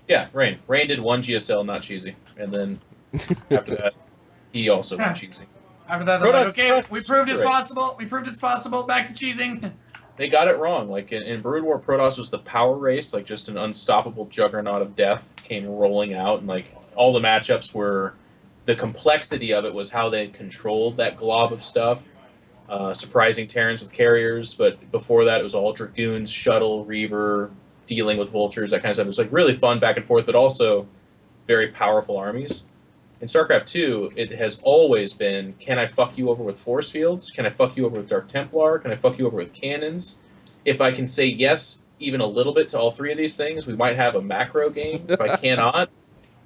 Yeah, Rain. Rain did one GSL, not cheesy. And then after that, he also went cheesy. After that, they're like, okay, we proved it's possible. We proved it's possible. Back to cheesing. They got it wrong. Like in Brood War, Protoss was the power race, like just an unstoppable juggernaut of death came rolling out, and like all the matchups were... The complexity of it was how they controlled that glob of stuff. Surprising Terrans with carriers, but before that it was all Dragoons, Shuttle, Reaver, dealing with Vultures, that kind of stuff. It was like really fun back and forth, but also very powerful armies. In StarCraft 2, it has always been, can I fuck you over with force fields? Can I fuck you over with Dark Templar? Can I fuck you over with cannons? If I can say yes, even a little bit to all 3 of these things, we might have a macro game. If I cannot,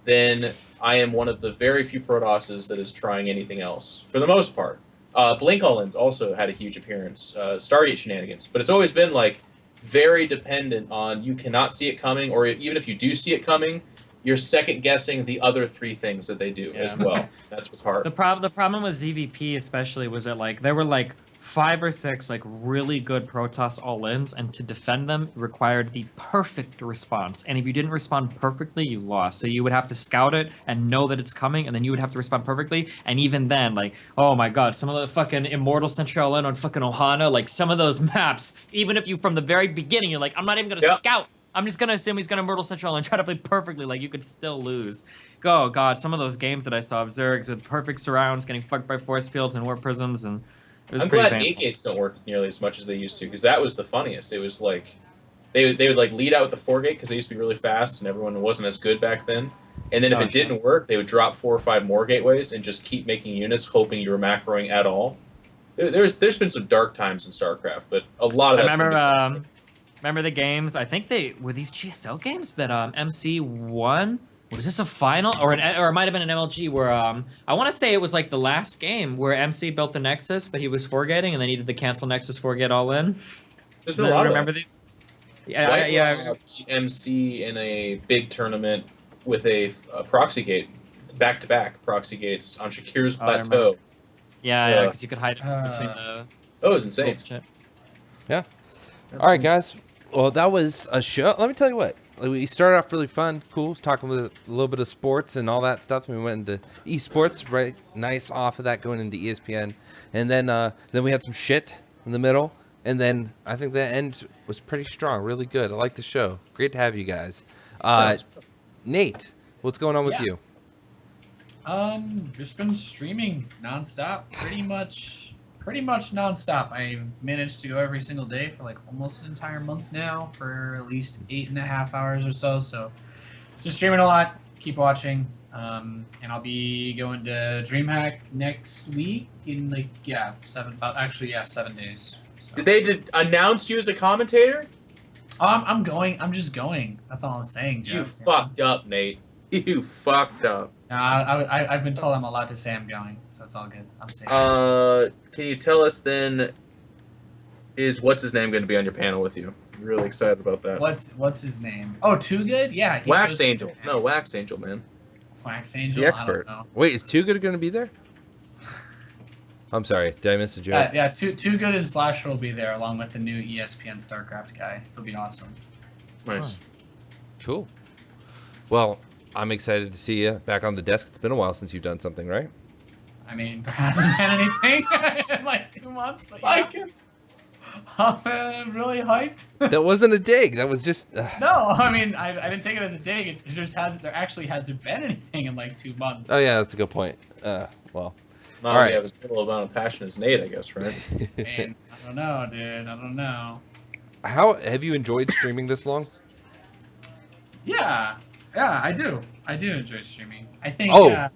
then I am one of the very few Protosses that is trying anything else, for the most part. Blink All-Ins also had a huge appearance, Stargate Shenanigans, but it's always been, like, very dependent on you cannot see it coming, or even if you do see it coming, you're second-guessing the other 3 things that they do as well. That's what's hard. The problem with ZVP especially was that, like, there were, like, 5 or 6 like really good Protoss all-ins, and to defend them required the perfect response. And if you didn't respond perfectly, you lost. So you would have to scout it and know that it's coming, and then you would have to respond perfectly. And even then, like, oh my god, some of the fucking Immortal Sentry all-in on fucking Ohana, like some of those maps, even if you from the very beginning, you're like, I'm not even gonna scout. I'm just gonna assume he's gonna Immortal Central and try to play perfectly, like you could still lose. Oh god, some of those games that I saw of Zergs with perfect surrounds, getting fucked by force fields and warp prisms, and it was I'm pretty glad painful. 8 gates don't work nearly as much as they used to, because that was the funniest. It was like they would like lead out with the 4 gate because they used to be really fast and everyone wasn't as good back then. And then if it didn't work, they would drop 4 or 5 more gateways and just keep making units, hoping you were macroing at all. There's been some dark times in StarCraft, but a lot of that. Remember the games? I think they were these GSL games that MC won. Was this a final or it might have been an MLG where I want to say it was like the last game where MC built the Nexus, but he was 4-gating and they needed to cancel Nexus 4-gate all in. There's been a lot remember of these? Yeah. MC in a big tournament with a proxy gate, back-to-back proxy gates on Shakir's plateau. Yeah, because you could hide between the. That was insane. Yeah. All right, guys. Well, that was a show. Let me tell you what. We started off really fun, cool, talking with a little bit of sports and all that stuff. And we went into eSports, right? Nice off of that, going into ESPN, and then we had some shit in the middle, and then I think the end was pretty strong, really good. I like the show. Great to have you guys. Nate, what's going on with you? Just been streaming nonstop, pretty much nonstop. I've managed to go every single day for like almost an entire month now for at least 8.5 hours or so. So just streaming a lot, keep watching. And I'll be going to DreamHack next week in like 7 days. So. Did they announce you as a commentator? I'm going. I'm just going. That's all I'm saying, Jeff. You fucked up, Nate. You fucked up. I've been told I'm allowed to say I'm going, so it's all good. I'm safe. Can you tell us then? Is what's his name going to be on your panel with you? I'm really excited about that. What's his name? Oh, Too Good? Yeah. Wax Angel. No, Wax Angel, man. Wax Angel. The expert. I don't know. Wait, is Too Good going to be there? I'm sorry, did I miss a joke? Yeah, Too Good and Slasher will be there along with the new ESPN StarCraft guy. It'll be awesome. Nice. Cool. Well, I'm excited to see you back on the desk. It's been a while since you've done something, right? I mean, there hasn't been anything in like 2 months, but yeah. I'm really hyped. That wasn't a dig. That was just. No, I mean, I didn't take it as a dig. It just there actually hasn't been anything in like 2 months. Oh yeah, that's a good point. Well. Not all right. Have as little amount of passion as Nate, I guess, right? Man, I don't know, dude. I don't know. How have you enjoyed streaming this long? Yeah, I do. I do enjoy streaming. I think. Oh,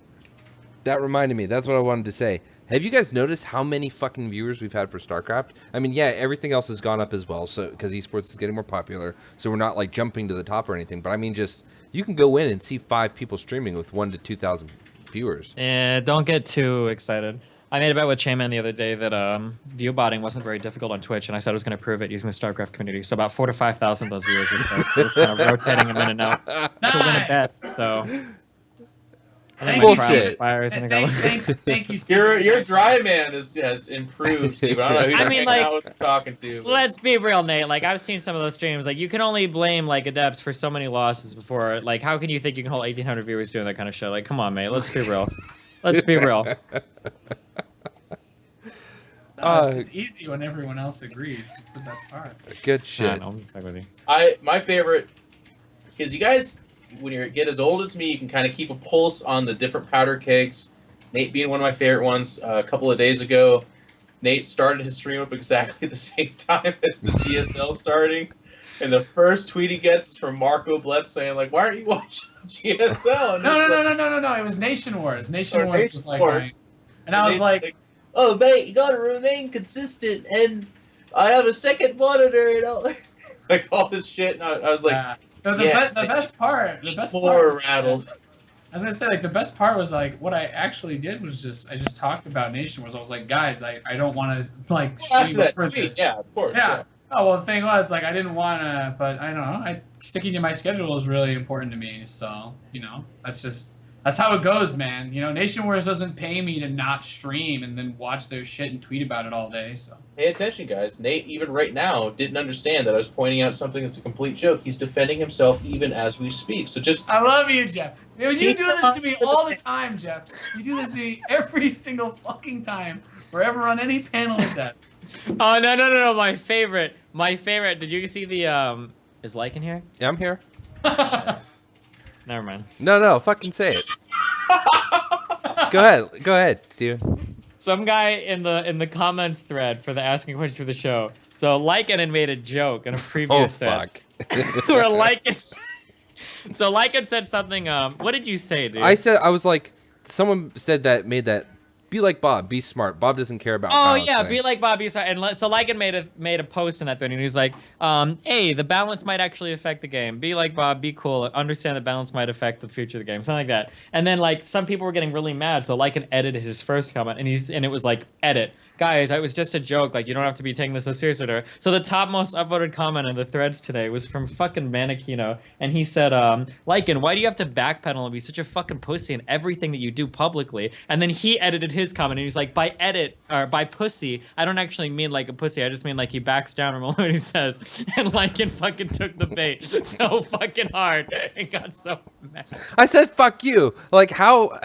that reminded me. That's what I wanted to say. Have you guys noticed how many fucking viewers we've had for StarCraft? I mean, yeah, everything else has gone up as well, so because esports is getting more popular, so we're not like jumping to the top or anything. But I mean, just you can go in and see 5 people streaming with 1,000 to 2,000 viewers. Yeah, don't get too excited. I made a bet with Chayman the other day that view botting wasn't very difficult on Twitch, and I said I was going to prove it using the StarCraft community. So about 4,000 to 5,000 of those viewers are just kind of rotating them in and out to win a bet. So. Bullshit. Thank you, Steve. Your dry man has improved, Steve. I don't know who you're talking to. Let's be real, Nate. Like, I've seen some of those streams. Like, you can only blame, like, Adepts for so many losses before. Like, how can you think you can hold 1,800 viewers doing that kind of shit? Like, come on, mate. Let's be real. Let's be real. It's easy when everyone else agrees. It's the best part. Good shit. My favorite, because you guys, when you get as old as me, you can kind of keep a pulse on the different powder kegs. Nate being one of my favorite ones. A couple of days ago, Nate started his stream up exactly the same time as the GSL starting. And the first tweet he gets is from Marco Blitz saying, like, why aren't you watching GSL? And no. It was Nation Wars. Nation Wars was like mine. And I was like, oh, mate, you got to remain consistent. And I have a second monitor and all, like all this shit. And I was like, the best part was rattled. I was gonna say, like, the best part was like what I actually did was I just talked about Nation Wars. I was like, guys, I don't want to like stream for this. Yeah, of course. Yeah. Oh well, the thing was like I didn't want to, but I don't know. Sticking to my schedule is really important to me. So that's That's how it goes, man. You know, Nation Wars doesn't pay me to not stream and then watch their shit and tweet about it all day. So Pay attention, guys. Nate, even right now, didn't understand that I was pointing out something that's a complete joke. He's defending himself even as we speak. So just I love you, Jeff. You do this to me all the time, Jeff. You do this to me every single fucking time. Wherever on any panel it does. Oh no! My favorite. Did you see the Is Lycan here? Yeah, I'm here. Never mind. No, fucking say it. Go ahead, Steven. Some guy in the comments thread for the asking questions for the show. So Lycan had made a joke in a previous thread. Where Lycan. So Lycan said something. What did you say, dude? I was like, someone said that made that. Be like Bob. Be smart. Bob doesn't care about. Oh yeah, be like Bob. Be smart. And so Lycan made a post in that thread, and he was like, "Hey, the balance might actually affect the game. Be like Bob. Be cool. Understand the balance might affect the future of the game. Something like that." And then like some people were getting really mad, so Lycan edited his first comment, and it was like, "Edit, guys. It was just a joke. Like you don't have to be taking this so seriously." Or whatever. So the top most upvoted comment in the threads today was from fucking Manakino, and he said, "Lycan, why do you have to backpedal and be such a fucking pussy in everything that you do publicly?" And then he edited his comment, and he's like, by pussy, I don't actually mean like a pussy. I just mean like he backs down from what he says. And Lycan fucking took the bait so fucking hard and got so mad. I said fuck you. Like how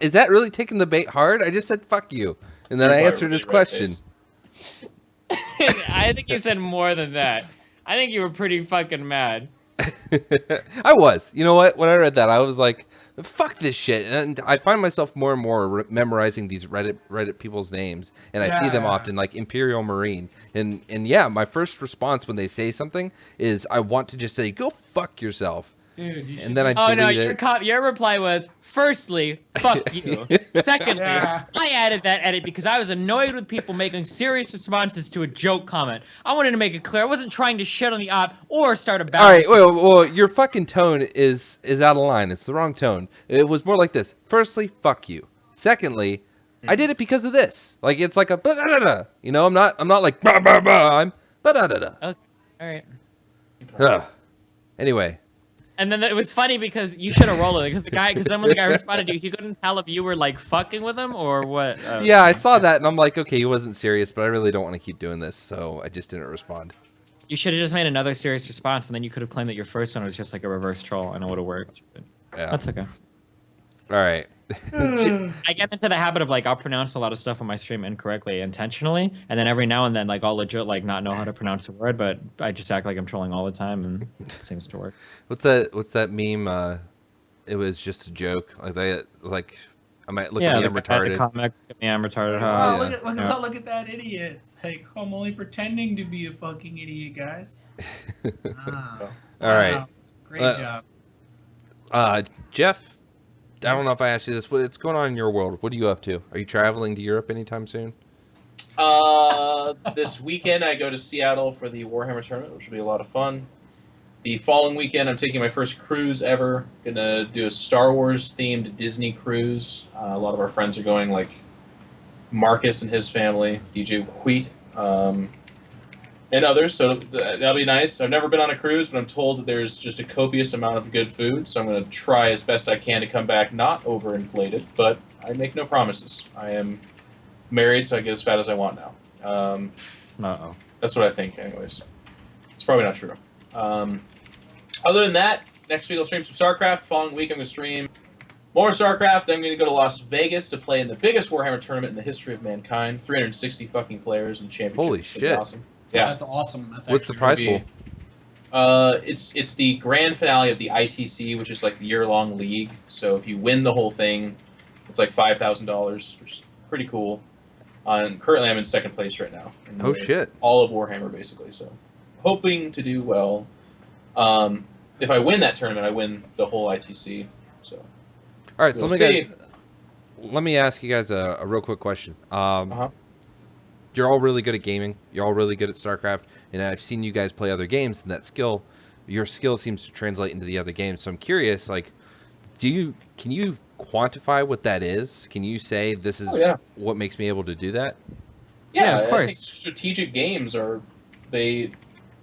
is that really taking the bait hard? I just said fuck you, and then I answered his question. I think you said more than that. I think you were pretty fucking mad. I was. You know what? When I read that, I was like, "Fuck this shit!" And I find myself more and more memorizing these Reddit people's names, and I see them often, like Imperial Marine. And yeah, my first response when they say something is I want to just say, "Go fuck yourself." Dude, you should. And then I delete it. Your reply was, firstly, fuck you. Secondly, I added that edit because I was annoyed with people making serious responses to a joke comment. I wanted to make it clear I wasn't trying to shit on the op or start a battle. All right, well, your fucking tone is out of line. It's the wrong tone. It was more like this. Firstly, fuck you. Secondly, I did it because of this. Like it's like a ba-da-da-da. You know, I'm not like bah, bah, bah. I'm ba-da-da-da. Okay. All right. Anyway. And then it was funny because you should have rolled it because then when the guy responded to you, he couldn't tell if you were like fucking with him or what. Yeah, I saw that and I'm like, okay, he wasn't serious, but I really don't want to keep doing this, so I just didn't respond. You should have just made another serious response, and then you could have claimed that your first one was just like a reverse troll, and it would have worked. But yeah, that's okay. All right. I get into the habit of like I'll pronounce a lot of stuff on my stream incorrectly intentionally, and then every now and then like I'll legit like not know how to pronounce a word, but I just act like I'm trolling all the time, and it seems to work. What's that meme? It was just a joke. I might look at me, I'm retarded. Comic, I'm retarded. Oh, look at that idiot. It's like, I'm only pretending to be a fucking idiot, guys. All right. Great job. Jeff, I don't know if I asked you this. What's going on in your world? What are you up to? Are you traveling to Europe anytime soon? This weekend I go to Seattle for the Warhammer tournament, which will be a lot of fun. The following weekend I'm taking my first cruise ever. Gonna do a Star Wars themed Disney cruise. A lot of our friends are going, like Marcus and his family, DJ Wheat, and others, so that'll be nice. I've never been on a cruise, but I'm told that there's just a copious amount of good food, so I'm going to try as best I can to come back not overinflated, but I make no promises. I am married, so I get as fat as I want now. That's what I think, anyways. It's probably not true. Other than that, next week I'll stream some StarCraft. The following week I'm going to stream more StarCraft. Then I'm going to go to Las Vegas to play in the biggest Warhammer tournament in the history of mankind. 360 fucking players and championships. Holy shit. Awesome. Yeah, that's awesome. That's what's the prize pool? It's the grand finale of the ITC, which is like the year-long league. So if you win the whole thing, it's like $5,000, which is pretty cool. Currently, I'm in second place right now. Oh shit! All of Warhammer, basically. So, hoping to do well. If I win that tournament, I win the whole ITC. So. All right, so let me ask you guys a real quick question. You're all really good at gaming. You're all really good at StarCraft, and I've seen you guys play other games, and your skill seems to translate into the other games. So I'm curious, like, can you quantify what that is? Can you say this is what makes me able to do that? Yeah, of course. I think strategic games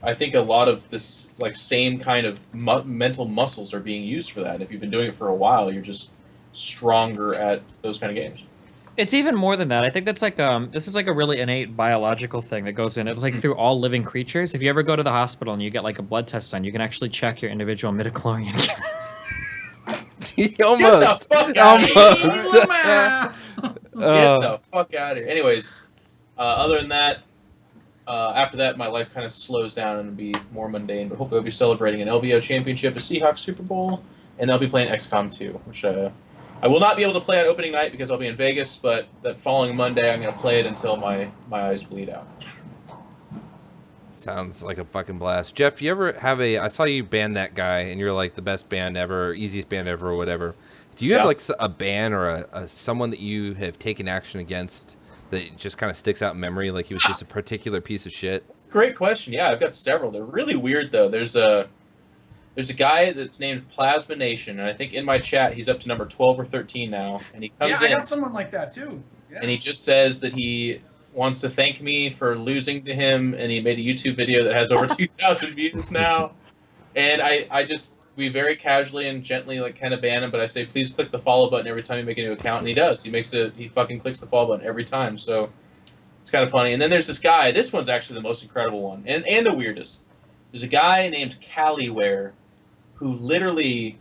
I think a lot of this like same kind of mental muscles are being used for that. And if you've been doing it for a while, you're just stronger at those kind of games. It's even more than that. I think that's like this is like a really innate biological thing that goes in. It's like through all living creatures. If you ever go to the hospital and you get like a blood test done, you can actually check your individual midichlorian. Almost. Get the fuck out Almost. Get the fuck out of here. Anyways, other than that, after that, my life kind of slows down and be more mundane. But hopefully, I'll be celebrating an LVO championship, a Seahawks Super Bowl, and I'll be playing XCOM 2, which I will not be able to play on opening night because I'll be in Vegas. But that following Monday, I'm going to play it until my eyes bleed out. Sounds like a fucking blast. Jeff, you ever have I saw you ban that guy, and you're like the best band ever, easiest band ever, or whatever. Do you have like a ban or a someone that you have taken action against that just kind of sticks out in memory, like he was just a particular piece of shit? Great question. Yeah, I've got several. They're really weird though. There's a guy that's named Plasma Nation, and I think in my chat he's up to number 12 or 13 now. And he comes in. I got someone like that too. Yeah. And he just says that he wants to thank me for losing to him, and he made a YouTube video that has over 2,000 views now. And we very casually and gently like kind of ban him, but I say please click the follow button every time you make a new account, and he does. He fucking clicks the follow button every time. So it's kind of funny. And then there's this guy. This one's actually the most incredible one, and the weirdest. There's a guy named Caliware, who literally,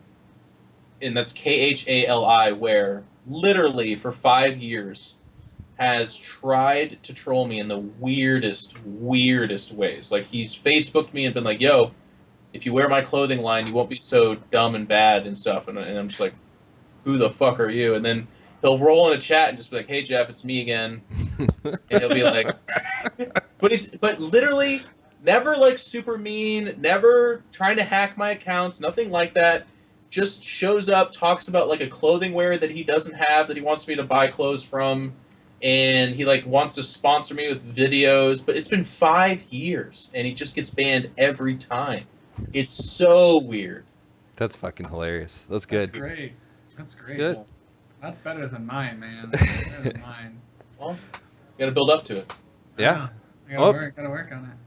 and that's Khali, where literally for 5 years has tried to troll me in the weirdest ways. Like he's Facebooked me and been like, yo, if you wear my clothing line, you won't be so dumb and bad and stuff. And I'm just like, who the fuck are you? And then he'll roll in a chat and just be like, hey, Jeff, it's me again. And he'll be like, but literally never like super mean, never trying to hack my accounts, nothing like that. Just shows up, talks about like a clothing wear that he doesn't have, that he wants me to buy clothes from. And he like wants to sponsor me with videos, but it's been 5 years and he just gets banned every time. It's so weird. That's fucking hilarious. That's good. That's great. That's great. Good. That's better than mine, man. That's better than mine. Well, you gotta build up to it. Yeah. I gotta work on it.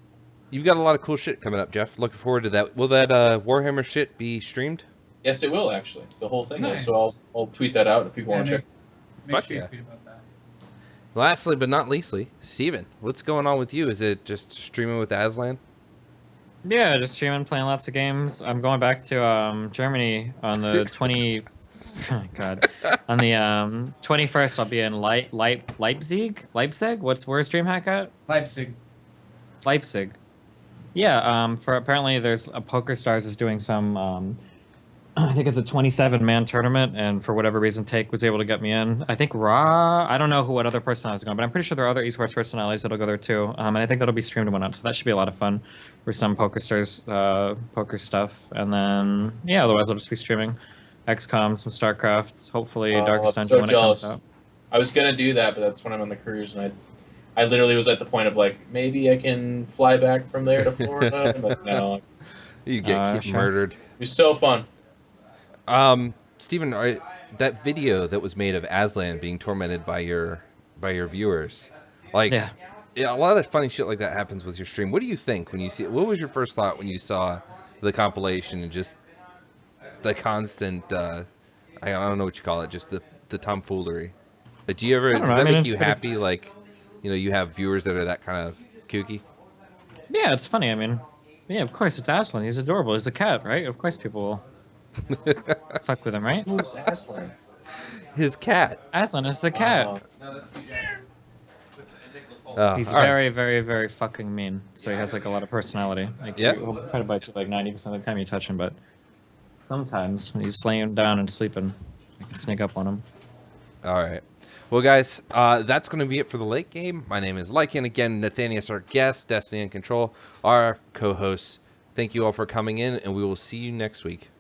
You've got a lot of cool shit coming up, Jeff. Looking forward to that. Will that Warhammer shit be streamed? Yes, it will actually. The whole thing Nice. is. So I'll tweet that out if people want to check. Make Fuck sure you yeah. tweet about that. Lastly, but not leastly, Steven, what's going on with you? Is it just streaming with Aslan? Yeah, just streaming, playing lots of games. I'm going back to Germany on the 20. God, on the 21st, I'll be in Leipzig. Where's DreamHack at? Leipzig. Yeah. For apparently there's a PokerStars is doing some. I think it's a 27-man tournament, and for whatever reason, Take was able to get me in. I think Raw. I don't know what other personalities are going, but I'm pretty sure there are other esports personalities that'll go there too. And I think that'll be streamed and whatnot, so that should be a lot of fun for some PokerStars poker stuff. And then yeah, otherwise I'll just be streaming XCOM, some StarCraft, hopefully Darkest Dungeon when it comes out. I was gonna do that, but that's when I'm on the cruise, and I literally was at the point of like maybe I can fly back from there to Florida. I'm like, no, You get murdered. It'd be so fun. Steven, that video that was made of Aslan being tormented by your viewers, like, yeah, a lot of funny shit like that happens with your stream. What do you think when you see it? What was your first thought when you saw the compilation and just the constant, I don't know what you call it, just the tomfoolery? But do you ever, does that make you happy, like, you know, you have viewers that are that kind of kooky? Yeah, it's funny. I mean, yeah, of course, it's Aslan. He's adorable. He's a cat, right? Of course people will fuck with him, right? Who's Aslan? His cat. Aslan is the cat. He's very, very, very fucking mean. So he has like a lot of personality. Like, he'll try to bite you like 90% of the time you touch him, but sometimes when he's laying down and sleeping, you can sneak up on him. All right. Well, guys, that's going to be it for the late game. My name is Lycan. Again, Nathanias, our guest, Destiny and Control, our co-hosts. Thank you all for coming in, and we will see you next week.